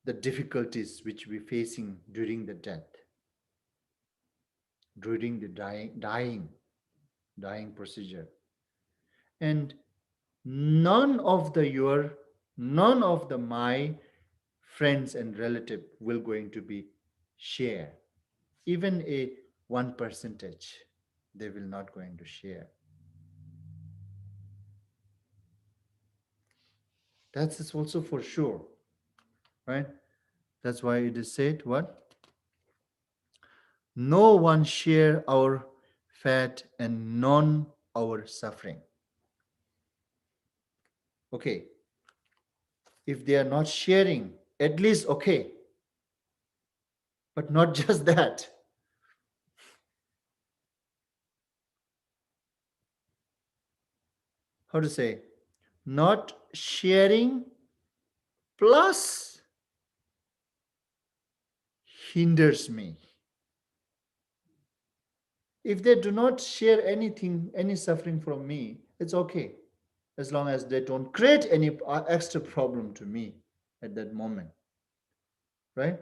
the difficulties which we're facing during the death, during the dying procedure, and none of my friends and relative will going to be share, even a 1%, they will not going to share. That is also for sure, right? That's why it is said, what? No one share our fat and none our suffering. Okay, if they are not sharing, at least okay, but not just that. How to say? Not sharing plus hinders me. If they do not share anything, any suffering from me, it's okay, as long as they don't create any extra problem to me at that moment, right?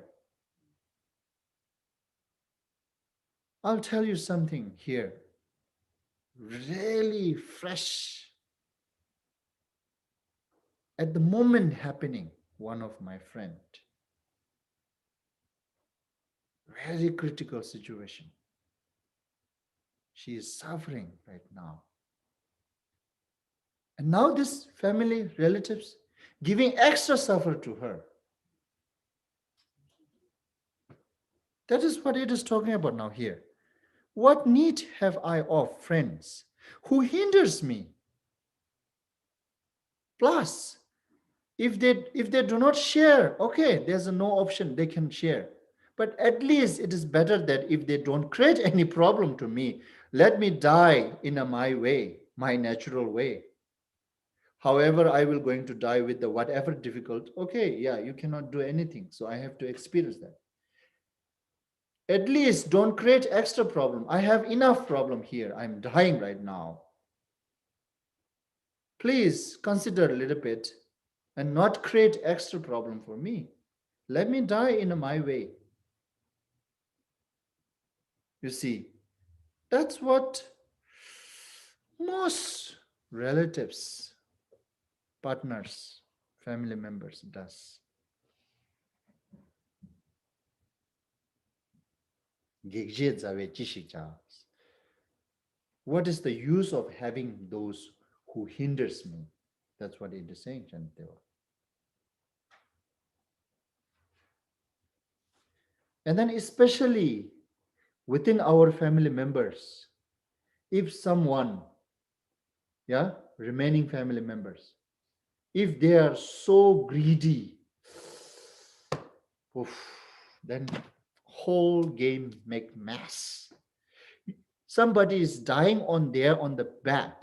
I'll tell you something here, really fresh, at the moment happening. One of my friend, very critical situation. She is suffering right now. And now this family, relatives, giving extra suffer to her. That is what it is talking about now here. What need have I of friends who hinders me? Plus, if they do not share, okay, there's no option, they can share. But at least it is better that if they don't create any problem to me, let me die in my way, my natural way. However, I will going to die with the whatever difficult. Okay, yeah, you cannot do anything, so I have to experience that. At least don't create extra problem. I have enough problem here. I'm dying right now. Please consider a little bit and not create extra problem for me. Let me die in my way. You see, that's what most relatives, partners, family members does. What is the use of having those who hinders me? That's what it is saying, Chanteva. And then especially within our family members, if someone, yeah, remaining family members, if they are so greedy, oof, then whole game make mess. Somebody is dying on the bed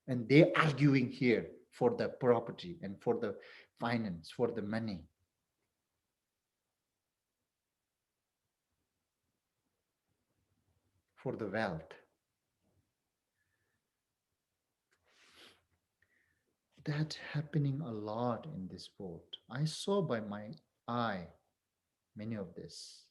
and they arguing here for the property and for the finance, for the money. for the wealth. That happening a lot in this world. I saw by my eye many of this.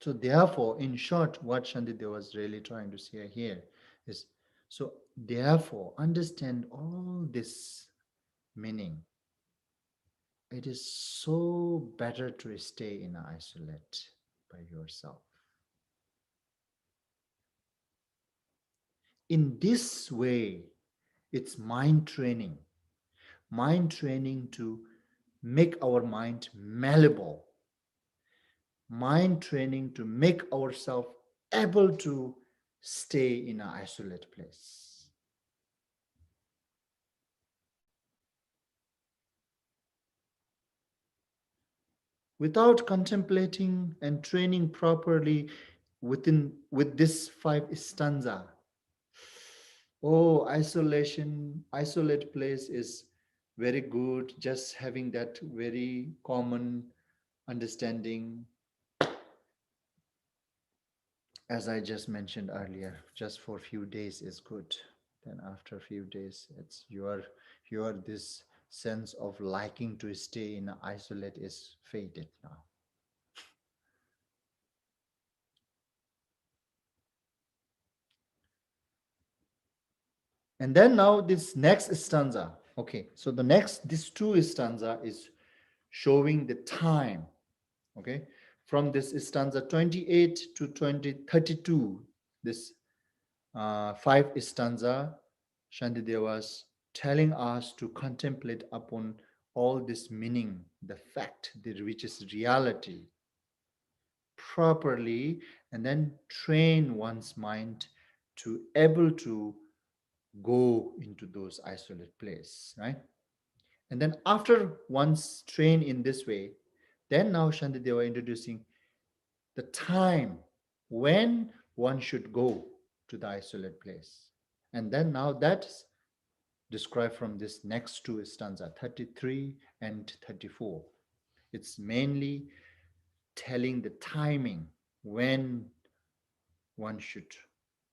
So therefore, in short, what Shantideva was really trying to say here is, so therefore, understand all this meaning. It is so better to stay in isolate by yourself. In this way, it's mind training to make our mind malleable, mind training to make ourselves able to stay in an isolated place. Without contemplating and training properly with this 5 stanza, oh, isolate place is very good, just having that very common understanding. As I just mentioned earlier, just for a few days is good. Then after a few days, it's your this sense of liking to stay in isolate is faded now. And then now this next stanza. Okay, so this 2 stanza is showing the time. Okay, from this stanza 28 to 32, this 5 stanza, Shantideva was telling us to contemplate upon all this meaning, the fact which is reality properly, and then train one's mind to able to go into those isolate place, right? And then after one's trained in this way, then now Shantideva introducing the time when one should go to the isolate place. And then now that's described from this next 2 stanza, 33 and 34. It's mainly telling the timing when one should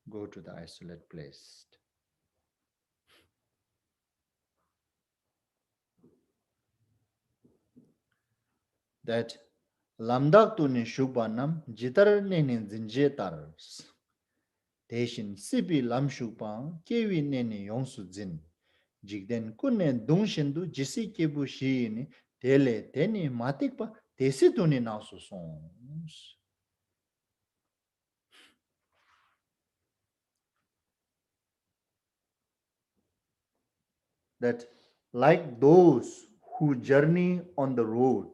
go to the isolate place. That lamdak tu ni shukpanam jitar ni zinjetar 대신 시비 람슈파 케위 네니 용수진 직된 군네 동신도 지시케부 시니 델레 데니 마틱파 데시도니 나소송. That like those who journey on the road,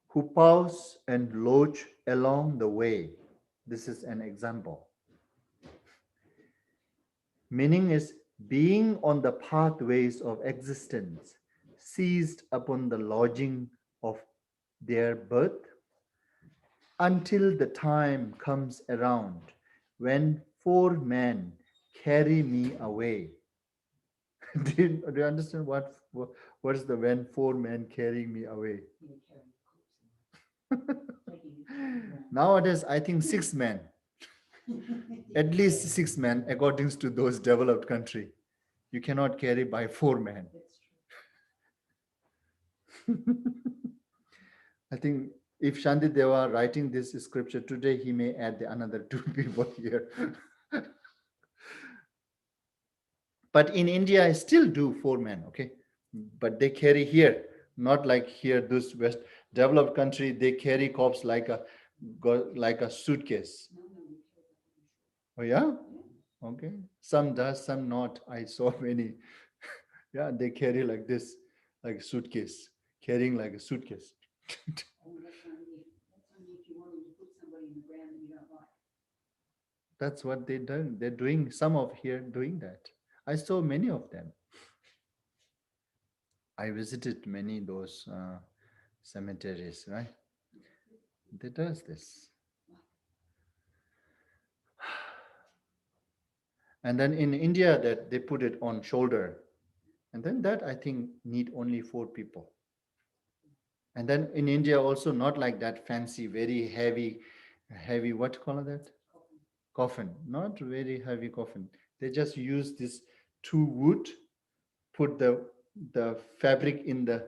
who pause and lodge along the way. This is an example. Meaning is being on the pathways of existence, seized upon the lodging of their birth, until the time comes around when 4 men carry me away. Do you understand what is the when 4 men carry me away? Nowadays, I think 6 men, at least 6 men, according to those developed country. You cannot carry by 4 men. I think if Shantideva writing this scripture today, he may add another 2 people here. But in India, I still do 4 men, okay? But they carry here, not like here, this West developed country, they carry corpse like a suitcase. Oh yeah? Okay. Some does, some not. I saw many. Yeah, they carry like this, like a suitcase, carrying like a suitcase. That's what they done. They're doing, some of here doing that. I saw many of them. I visited many those cemeteries, right? They does this. And then in India, that they put it on shoulder, And then that I think need only 4 people. And then in India also not like that fancy, very heavy, what call that? Coffin. Not very heavy coffin. They just use this 2 wood, put the fabric in the,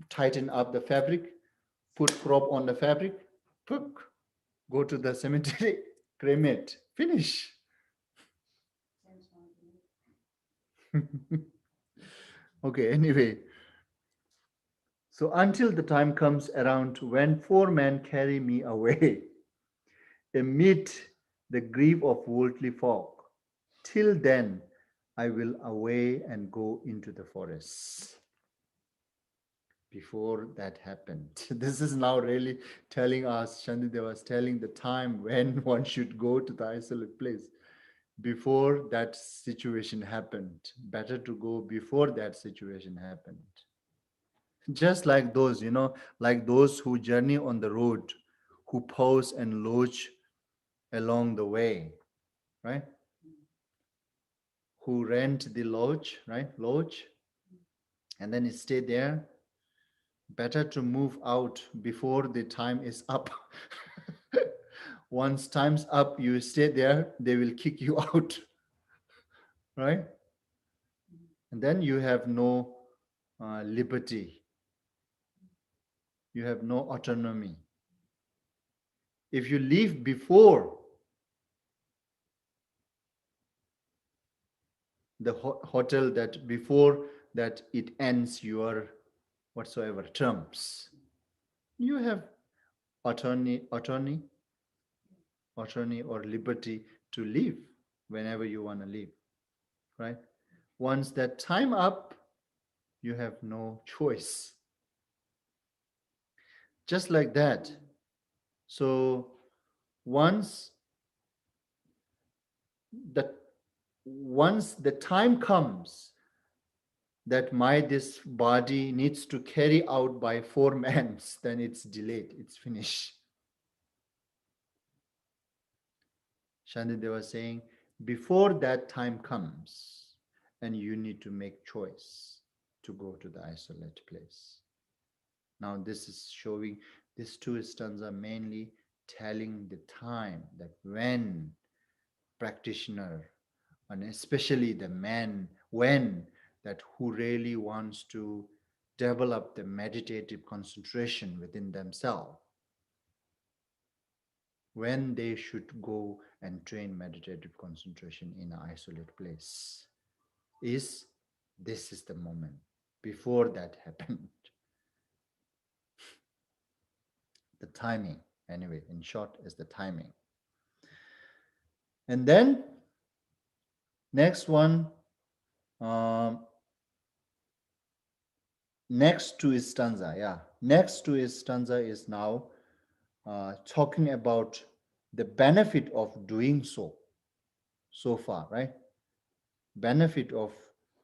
tighten up the fabric, put prop on the fabric, pook, go to the cemetery, cremate, finish. Okay, anyway. So until the time comes around when 4 men carry me away amid the grief of worldly folk, till then I will away and go into the forest. Before that happened, this is now really telling us, Shantideva was telling the time when one should go to the isolate place. Before that situation happened, better to go before that situation happened. Just like those, like those who journey on the road, who pause and lodge along the way, right? Who rent the lodge, right? Lodge, and then stay there. Better to move out before the time is up. Once time's up, you stay there, they will kick you out, right? And then you have no liberty, you have no autonomy. If you leave before the hotel, that before that it ends your whatsoever terms, you have autonomy or liberty to leave whenever you want to leave, right? Once that time up, you have no choice. Just like that. So once the once the time comes that this body needs to carry out by 4 men, then it's delayed, it's finished. Shantideva was saying, before that time comes, and you need to make choice to go to the isolate place. Now this is showing, these 2 stanzas mainly telling the time that when practitioner, and especially the man, when that who really wants to develop the meditative concentration within themselves, when they should go and train meditative concentration in an isolated place, this is the moment. Before that happened, the timing, anyway, in short, is the timing. And then next one, next to his stanza, next to his stanza is now talking about the benefit of doing so far, right? Benefit of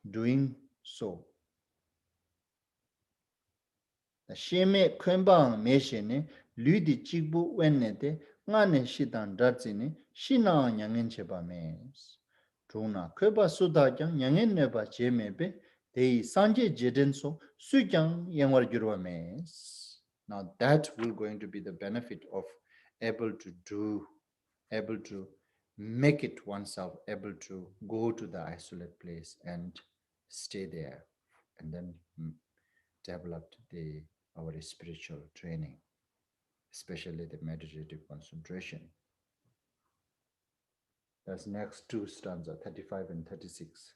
doing so. Sheme kwenbang meshene ludi chikbu wennete ngane shidan darzine shina nyangen cheba mes. Truna kweba sudakyang nyangen neba chemebe dei sanje jedenso sukyang yangwar gyurwa mes. Now that will going to be the benefit of able to make it oneself, able to go to the isolate place and stay there, and then develop our spiritual training, especially the meditative concentration. That's next 2 stanza, 35 and 36.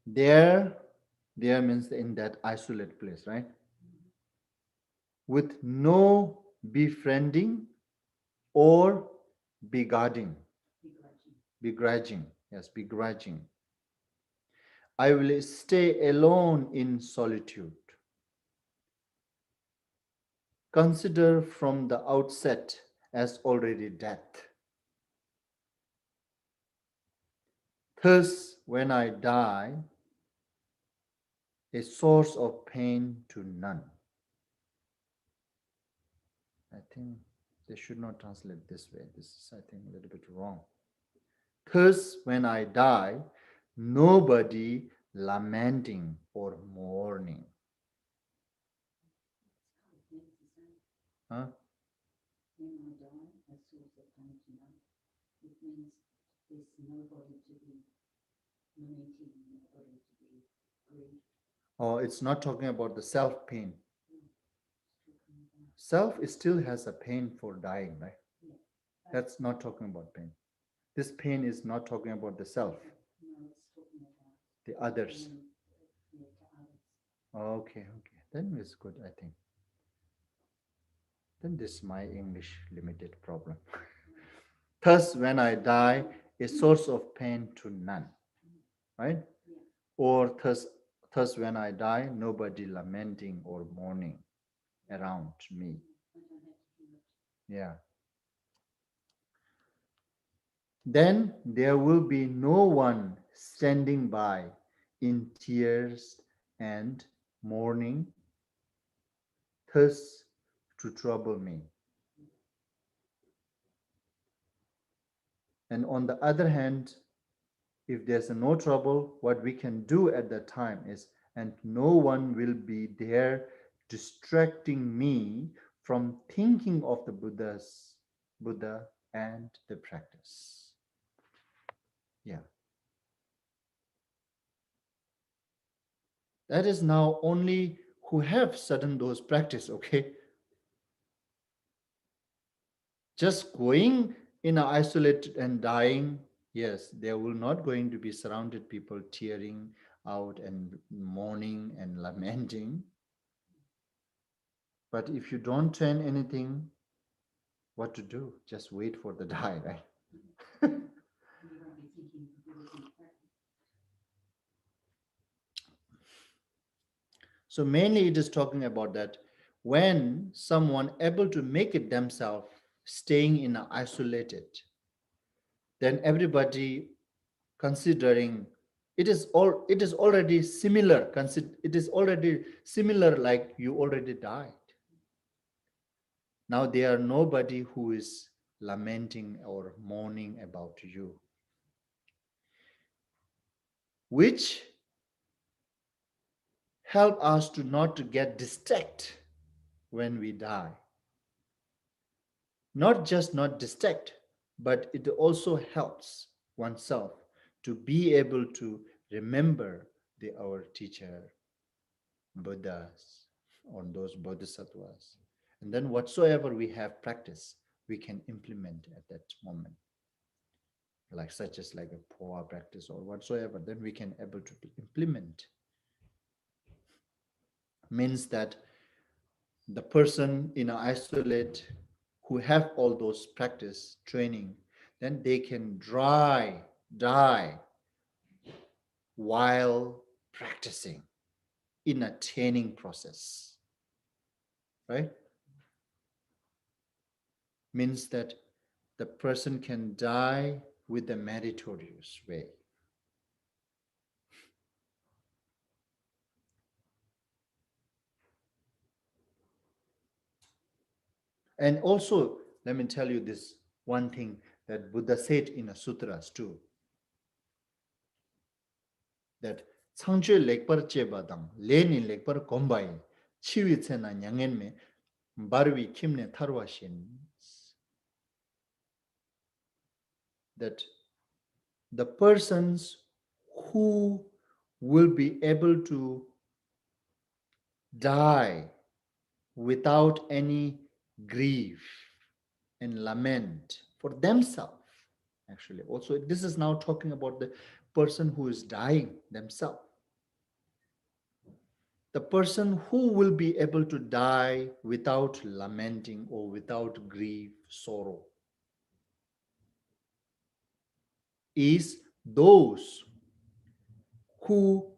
There means in that isolate place, right? With no befriending or begrudging. Begrudging. I will stay alone in solitude. Consider from the outset as already death. Thus, when I die, a source of pain to none. I think they should not translate this way. This is, I think, a little bit wrong. Thus, when I die, nobody lamenting or mourning. Huh?
When I die, a source of pain to none. It means there's nobody to be lamenting, nobody to be grieved.
Oh, it's not talking about the self pain. Self still has a pain for dying, right?
Yeah.
That's not talking about pain. This pain is not talking about the self,
No, it's talking about
the others.
pain, yeah, to others.
Okay, okay. Then it's good, I think. Then this is my English limited problem. Thus, when I die, a source of pain to none, right?
Yeah.
Or thus when I die, nobody lamenting or mourning around me.
I don't have to do it.
Yeah. Then there will be no one standing by in tears and mourning, thus to trouble me. And on the other hand, if there's no trouble, what we can do at that time is, and no one will be there distracting me from thinking of the Buddha and the practice. Yeah. That is now only who have certain those practice, okay? Just going in a isolated and dying, yes, there will not going to be surrounded people tearing out and mourning and lamenting. But if you don't train anything, what to do? Just wait for the die, right?
You won't be thinking of Buddha's in practice.
So mainly it is talking about that when someone able to make it themselves, staying in a isolated, then everybody considering it is already similar. It is already similar like you already died. Now there are nobody who is lamenting or mourning about you, which help us to not to get distracted when we die. Not just not distract, but it also helps oneself to be able to remember our teacher, Buddhas, on those bodhisattvas. And then whatsoever we have practiced, we can implement at that moment. Like such as like a poa practice or whatsoever, then we can able to implement. Means that the person in a isolate who have all those practice training, then they can die while practicing in a training process, right? Means that the person can die with a meritorious way. And also, let me tell you this one thing that Buddha said in the sutras too, that Changche lekpar cheba dang, leni lekpar kombai, chiwi tsena nyangen me, barwi kimne tharwa shin. That the persons who will be able to die without any grief and lament for themselves, actually also this is now talking about the person who is dying themselves, the person who will be able to die without lamenting or without grief sorrow is those who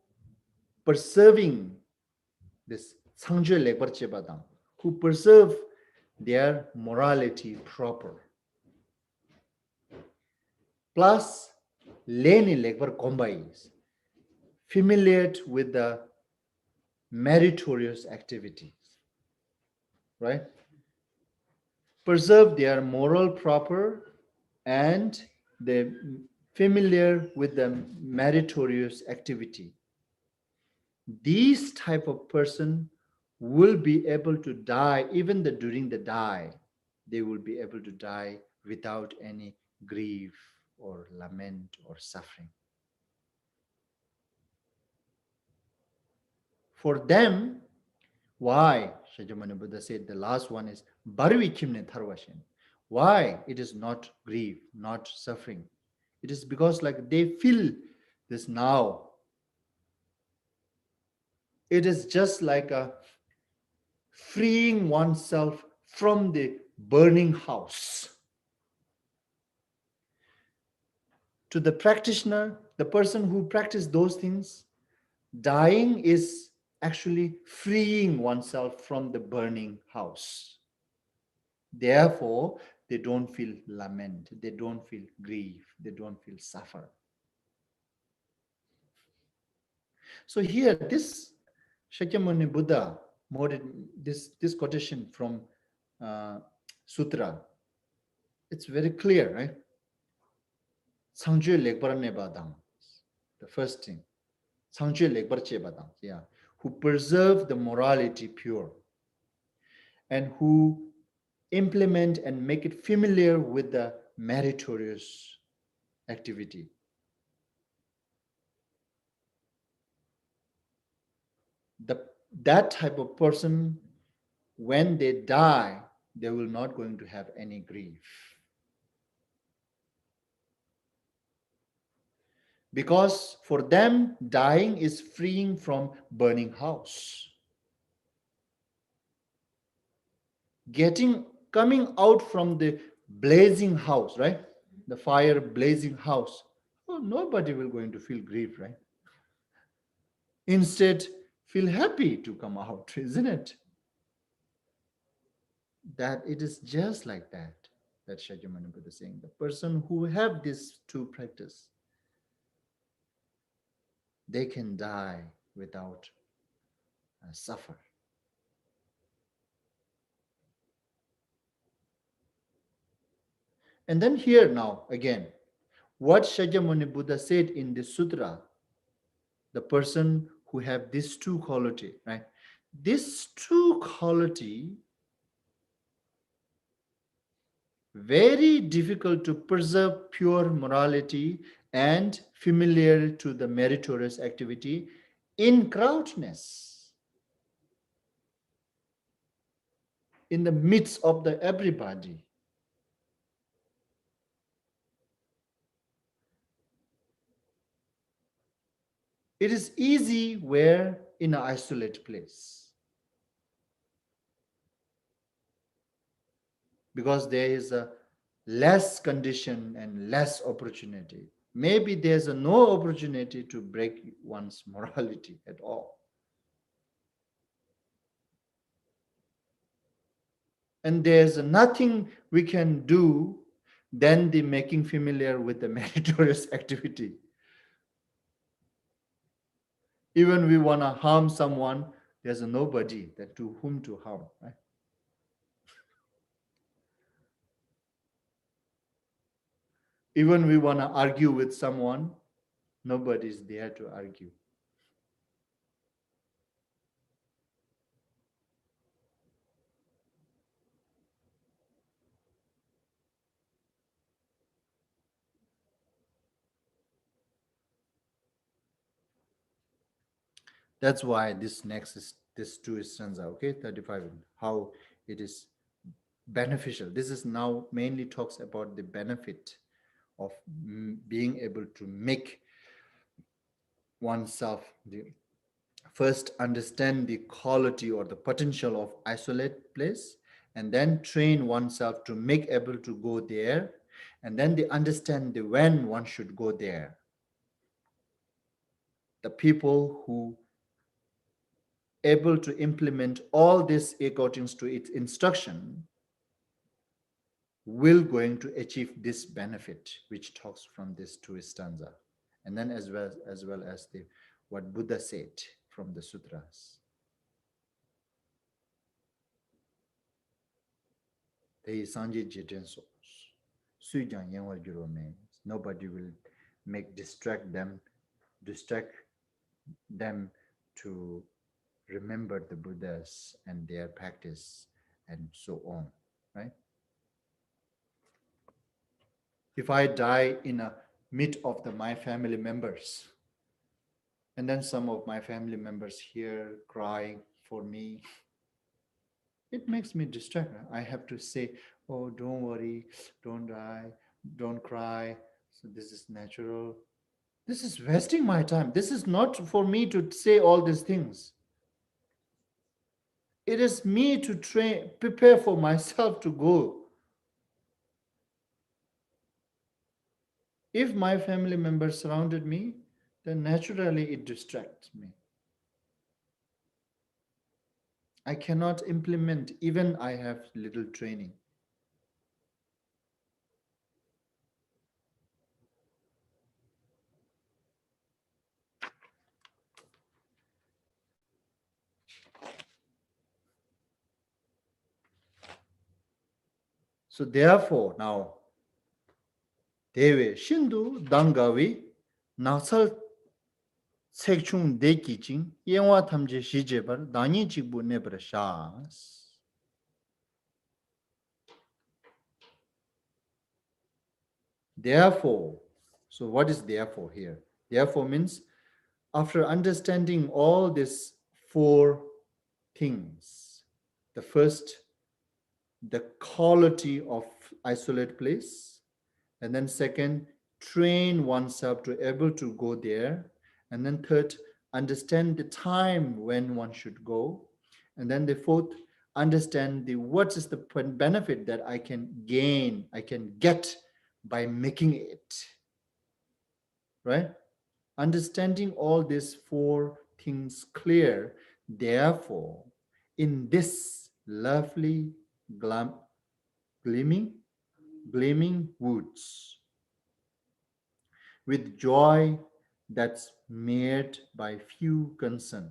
preserving this Sangje Lekbar Chebadang, who preserve their morality proper. Plus, Leni Lekbar Kombai is familiar with the meritorious activities, right? Preserve their moral proper and they familiar with the meritorious activity. These type of person will be able to die, even during the die, they will be able to die without any grief or lament or suffering. For them, why? Shakyamuni Buddha said the last one is Barvi Chimne Tharvashin. Why it is not grief, not suffering? It is because like they feel this now. It is just like a freeing oneself from the burning house. To the practitioner, the person who practices those things, dying is actually freeing oneself from the burning house. Therefore, they don't feel lament, they don't feel grief, they don't feel suffer. So here, this Shakyamuni Buddha, this quotation from Sutra, it's very clear, right? Sangje lekbar ne badang. The first thing. Sangje lekbar che badang. Yeah. Who preserve the morality pure and who implement and make it familiar with the meritorious activity. That type of person, when they die, they will not going to have any grief. Because for them, dying is freeing from burning house. Coming out from the blazing house, right? The fire blazing house. Well, nobody will going to feel grief, right? Instead, feel happy to come out, isn't it? That it is just like that. That Shakyamuni Buddha is saying. The person who have these two practice, they can die without suffer. And then here now, again, what Shakyamuni Buddha said in the sutra, the person who have these two quality, right? This two quality, very difficult to preserve pure morality and familiar to the meritorious activity in crowdness, in the midst of the everybody. It is easy where in an isolated place, because there is a less condition and less opportunity. Maybe there's no opportunity to break one's morality at all. And there's nothing we can do than the making familiar with the meritorious activity. Even we want to harm someone, there's nobody that to whom to harm, right? Even we want to argue with someone, nobody's there to argue. That's why this next is this two stanza, okay, 35, how it is beneficial. This is now mainly talks about the benefit of being able to make oneself first understand the quality or the potential of isolate place, and then train oneself to make able to go there, and then they understand the when one should go there. The people who able to implement all this according to its instruction will going to achieve this benefit, which talks from this two stanza, and then as well as the what Buddha said from the sutras. They sanji jitenso, sujang yenwa juro means nobody will distract them to remember the Buddhas and their practice and so on, right? If I die in a mid of my family members, and then some of my family members here crying for me, it makes me distracted. I have to say, oh, don't worry, don't die, don't cry. So this is natural. This is wasting my time. This is not for me to say all these things. It is me to prepare for myself to go. If my family members surrounded me, then naturally it distracts me. I cannot implement, even I have little training. So therefore, now, Dewe Shindu Dangavi Nasal Sekchung Deki Ching Yenwa Tamje Shijebar Danyi Chigbu Nebra Shas. Therefore, so what is therefore here? Therefore means after understanding all these four things, the first, the quality of isolate place, and then second, train oneself to able to go there, and then third, understand the time when one should go, and then the fourth, understand the what is the benefit that I can gain, I can get by making it, right? Understanding all these four things clear, therefore, in this lovely gleaming, gleaming woods, with joy that's made by few concern,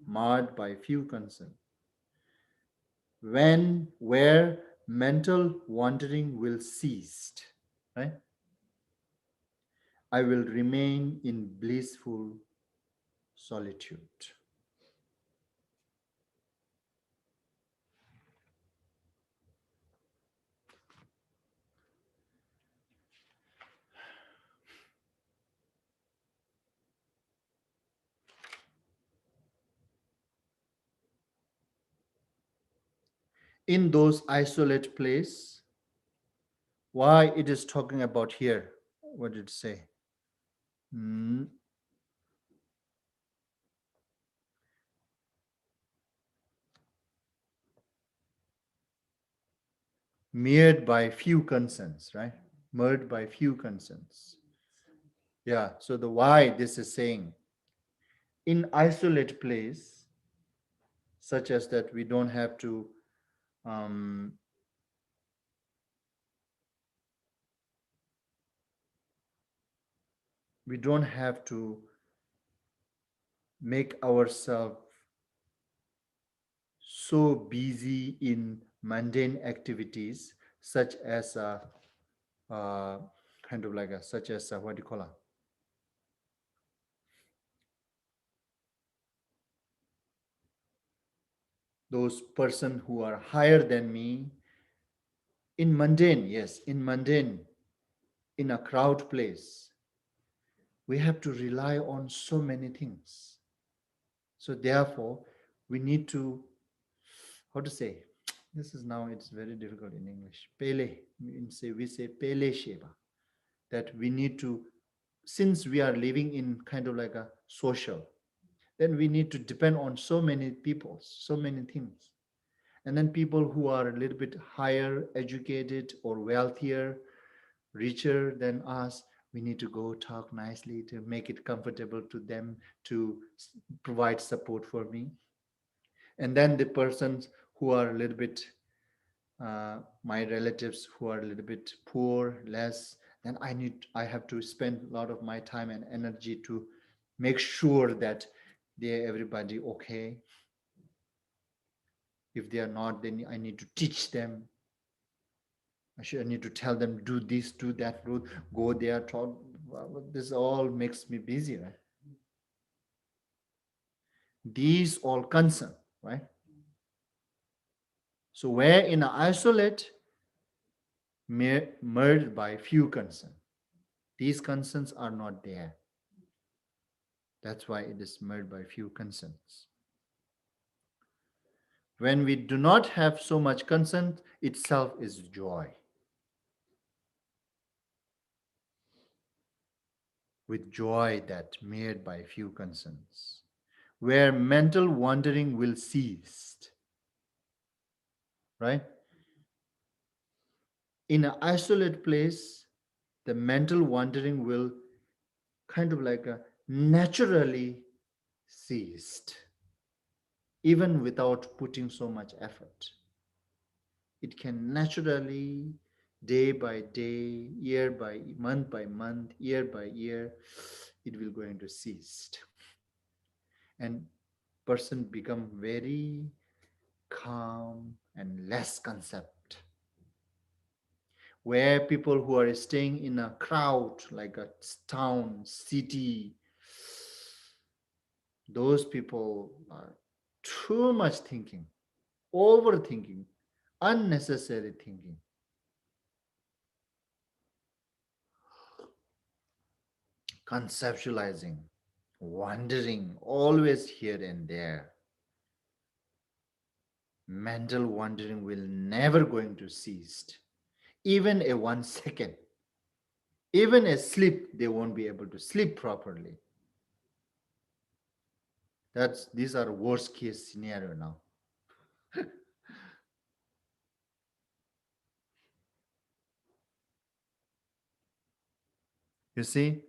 marred by few concern, where mental wandering will cease, right? I will remain in blissful solitude. In those isolate place, why it is talking about here? What did it say? Mirrored by few concerns, right? Mirrored by few concerns. Yeah, so the why this is saying, in isolate place, such as that we don't have to um, we don't have to make ourselves so busy in mundane activities such as uh, kind of like such as what do you call it? Those person who are higher than me in mundane, yes, in mundane, in a crowd place, we have to rely on so many things. So therefore, we need to, how to say, this is now, it's very difficult in English. Pele, we say Pele Sheva, that we need to, since we are living in kind of like a social, then we need to depend on so many people, so many things. And then people who are a little bit higher educated or wealthier, richer than us, we need to go talk nicely to make it comfortable to them to provide support for me. And then the persons who are a little bit, my relatives who are a little bit poor, less, then I have to spend a lot of my time and energy to make sure that everybody okay. If they are not, then I need to teach them. I need to tell them, do this, do that, go there, talk. This all makes me busy, right? These all concern, right? So where in an isolate, merged by few concerns. These concerns are not there. That's why it is merged by few concerns. When we do not have so much concern, itself is joy. With joy that made by few concerns, where mental wandering will cease, right? In an isolated place, the mental wandering will kind of like a naturally ceased, even without putting so much effort. It can naturally, day by day, year by month, year by year, it will going to cease. And person become very calm and less concept. Where people who are staying in a crowd, like a town, city, those people are too much thinking, overthinking, unnecessary thinking, conceptualizing, wandering always here and there. Mental wandering will never going to cease. Even a 1 second, even a sleep, they won't be able to sleep properly. These are worst case scenario now. You see,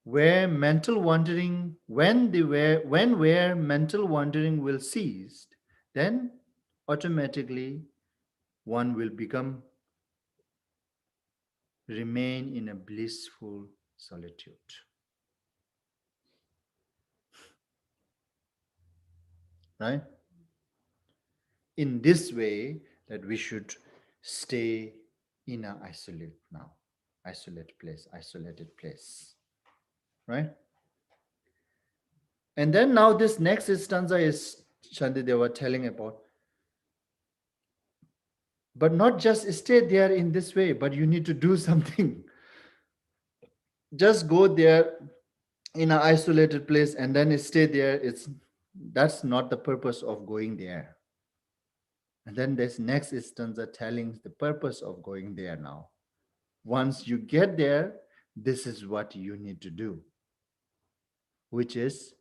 where mental wandering, when where mental wandering will cease, then automatically one will become remain in a blissful solitude. Right? In this way, that we should stay in an isolated place. Right? And then now this next stanza is Shantideva telling about, but not just stay there in this way, but you need to do something. Just go there in an isolated place and then stay there. That's not the purpose of going there. And then this next stanza telling the purpose of going there now. Once you get there, this is what you need to do, which is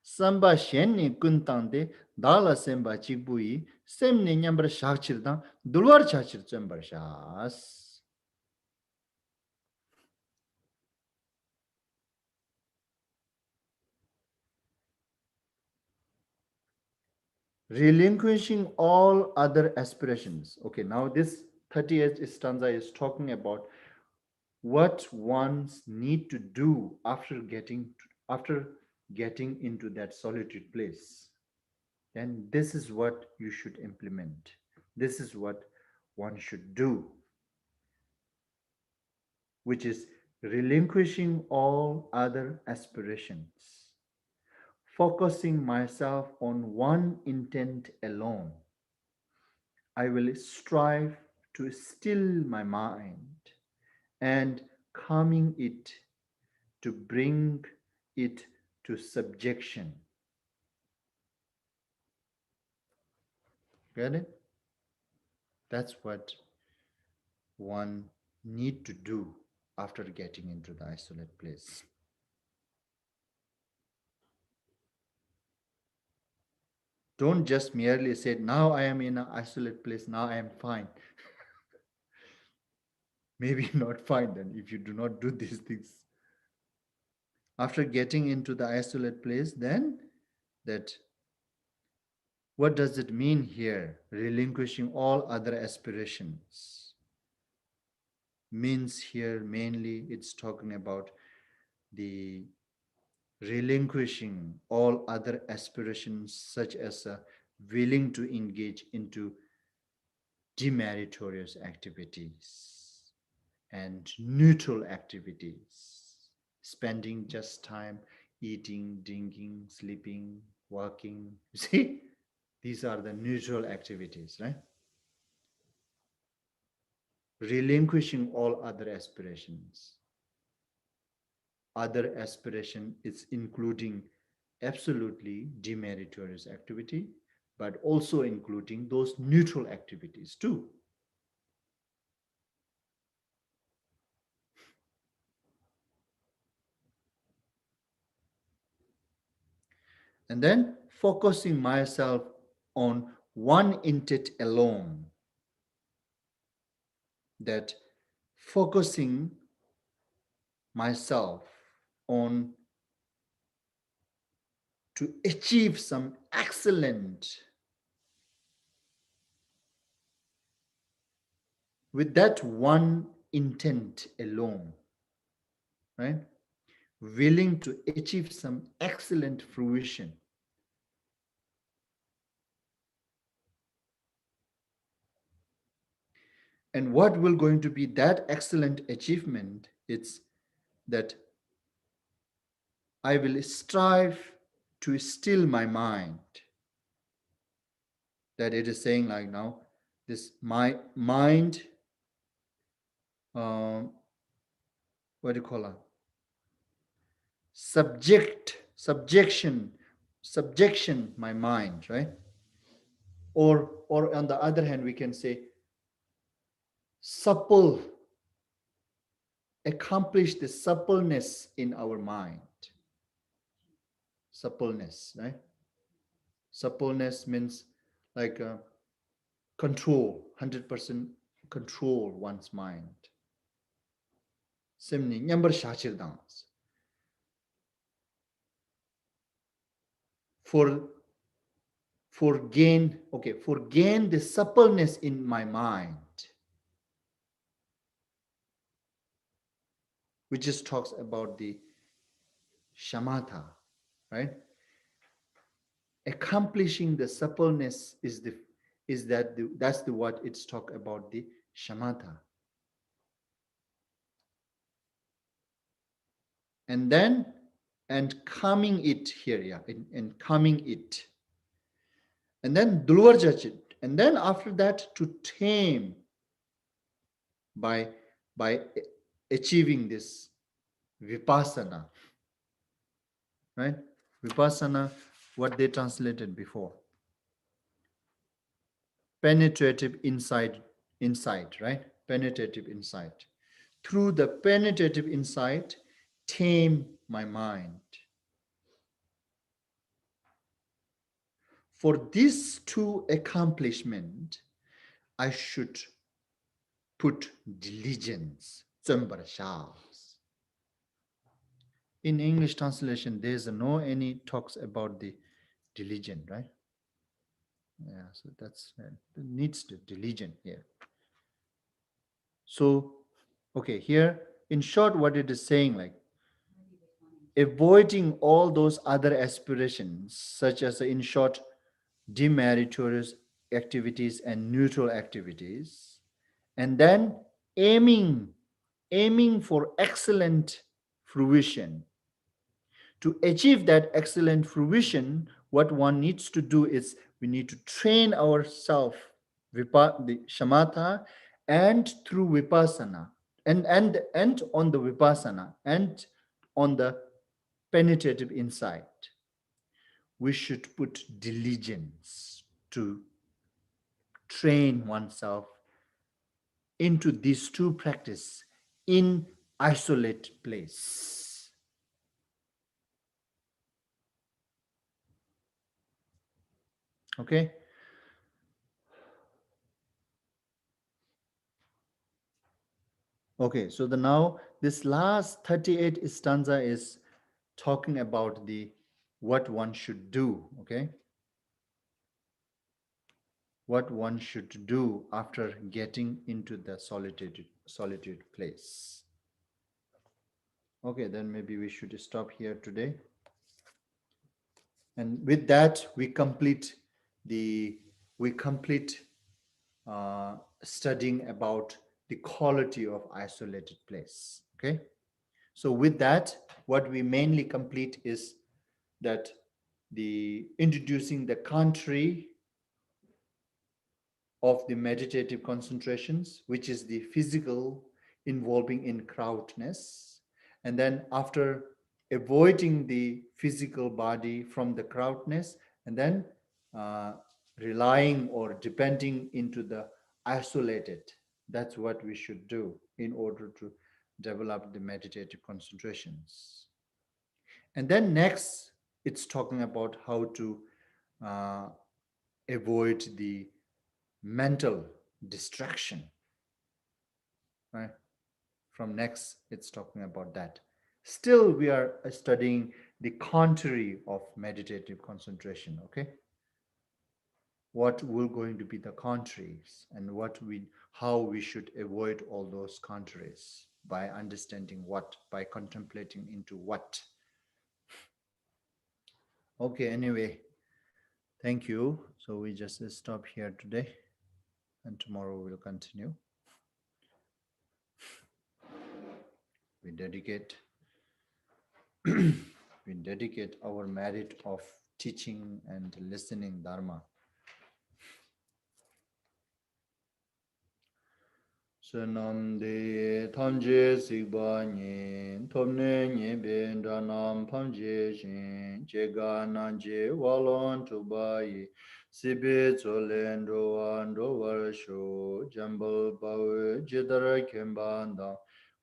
Samba shenni kuntangde dala semba chikbui semni nyambra shakchirdang dulwar chachir chambar shas. Relinquishing all other aspirations. Okay, now this 38th stanza is talking about what ones need to do after getting into that solitude place. Then this is what you should implement. This is what one should do, which is relinquishing all other aspirations, focusing myself on one intent alone. I will strive to still my mind and calming it to bring it to subjection. Get it? That's what one need to do after getting into the isolate place. Don't just merely say, now I am in an isolate place, now I am fine. Maybe not fine then if you do not do these things. After getting into the isolate place, then that what does it mean here? Relinquishing all other aspirations. Means here mainly it's talking about the relinquishing all other aspirations, such as willing to engage into demeritorious activities and neutral activities, spending just time eating, drinking, sleeping, working. You see, these are the neutral activities, right? Relinquishing all other aspirations. Other aspiration is including absolutely demeritorious activity, but also including those neutral activities too. And then focusing myself on one intent alone, that focusing myself on to achieve some excellent with that one intent alone, right? Willing to achieve some excellent fruition. And what will going to be that excellent achievement? It's that I will strive to still my mind. That it is saying like now, this my mind, what do you call it? Subjection, my mind, right? Or on the other hand, we can say supple, accomplish the suppleness in our mind. Suppleness, right? Suppleness means like control, 100% control one's mind. Simni nyambar shachir dance. For gain the suppleness in my mind, which just talks about the shamatha, right? Accomplishing the suppleness that's the what it's talk about, the shamatha. And then coming it here, yeah, and coming it, and then dulvarjachit, and then after that to tame by achieving this vipassana, right? Vipassana, what they translated before, penetrative insight, right? Penetrative insight. Through the penetrative insight, tame my mind. For these two accomplishment, I should put diligence. In English translation, there's no any talks about the diligent, right? Yeah, so that's needs the diligent here. So, okay, here in short, what it is saying, like avoiding all those other aspirations, such as in short, demeritorious activities and neutral activities, and then aiming for excellent fruition. To achieve that excellent fruition, what one needs to do is we need to train ourselves, the shamatha, and through vipassana, and on the vipassana, and on the penetrative insight, we should put diligence to train oneself into these two practice in isolate place. Okay. Okay, so now this last 38 stanza is talking about the what one should do, okay? What one should do after getting into the solitude place. Okay, then maybe we should stop here today. And with that, we complete studying about the quality of isolated place. Okay, so with that, what we mainly complete is that the introducing the country of the meditative concentrations, which is the physical involving in crowdness. And then after avoiding the physical body from the crowdness, and then uh, relying or depending into the isolated. That's what we should do in order to develop the meditative concentrations. And then next, it's talking about how to uh, avoid the mental distraction, right? From next, it's talking about that. Still, we are studying the contrary of meditative concentration, okay? What will going to be the contraries and how we should avoid all those contraries by understanding what, by contemplating into what. Okay, anyway, thank you. So we just stop here today and tomorrow we'll continue. We dedicate we dedicate our merit of teaching and listening Dharma. Senam de tamje sigba nyin, tomne nye ben dranam pamje shin, che ga nan je walon tuba yi, sibe zolen roan roar sho, jambal bawe jidara kembanda,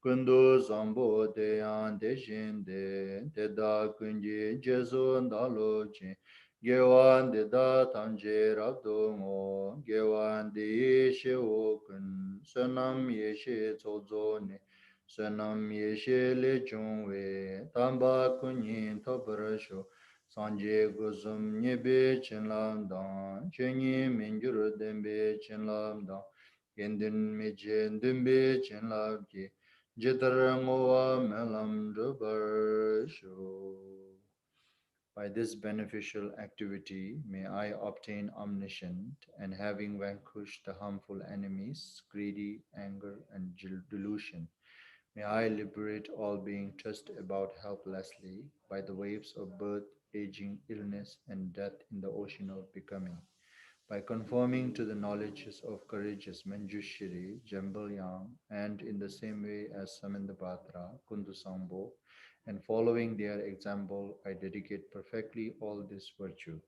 kundu zambo de yan de shin de da kunji jesu ndalo jin, Gewan de da tamje rabdo ngo, gewan de yeshe okun, sonam yeshe tsozo ne, sonam yeshe le chungwe, tamba kunyin toparasho, sanje guzum nyebe chenlam dan, chenyi mingyur dembe chenlam dan, gendin meche dembe chenlam ki, jitar ngowa melam drubar sho. By this beneficial activity, may I obtain omniscient, and having vanquished the harmful enemies, greedy, anger, and delusion, may I liberate all being tossed about helplessly by the waves of birth, aging, illness, and death in the ocean of becoming. By conforming to the knowledges of courageous Manjushri, Jambalyang, and in the same way as Samandapatra, Kundusambo, and following their example, I dedicate perfectly all this virtue.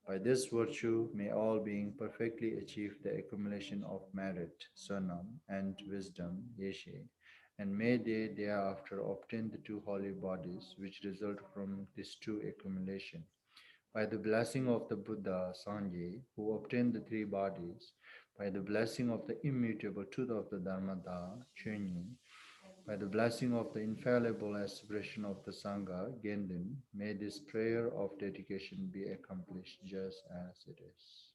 By this virtue, may all being perfectly achieve the accumulation of merit, Sanam, and wisdom, Yeshe, and may they thereafter obtain the two holy bodies which result from this two accumulation. By the blessing of the Buddha, Sanjay, who obtained the three bodies, by the blessing of the immutable truth of the Dharmata, Chenyi, by the blessing of the infallible aspiration of the Sangha, Gendin, may this prayer of dedication be accomplished just as it is.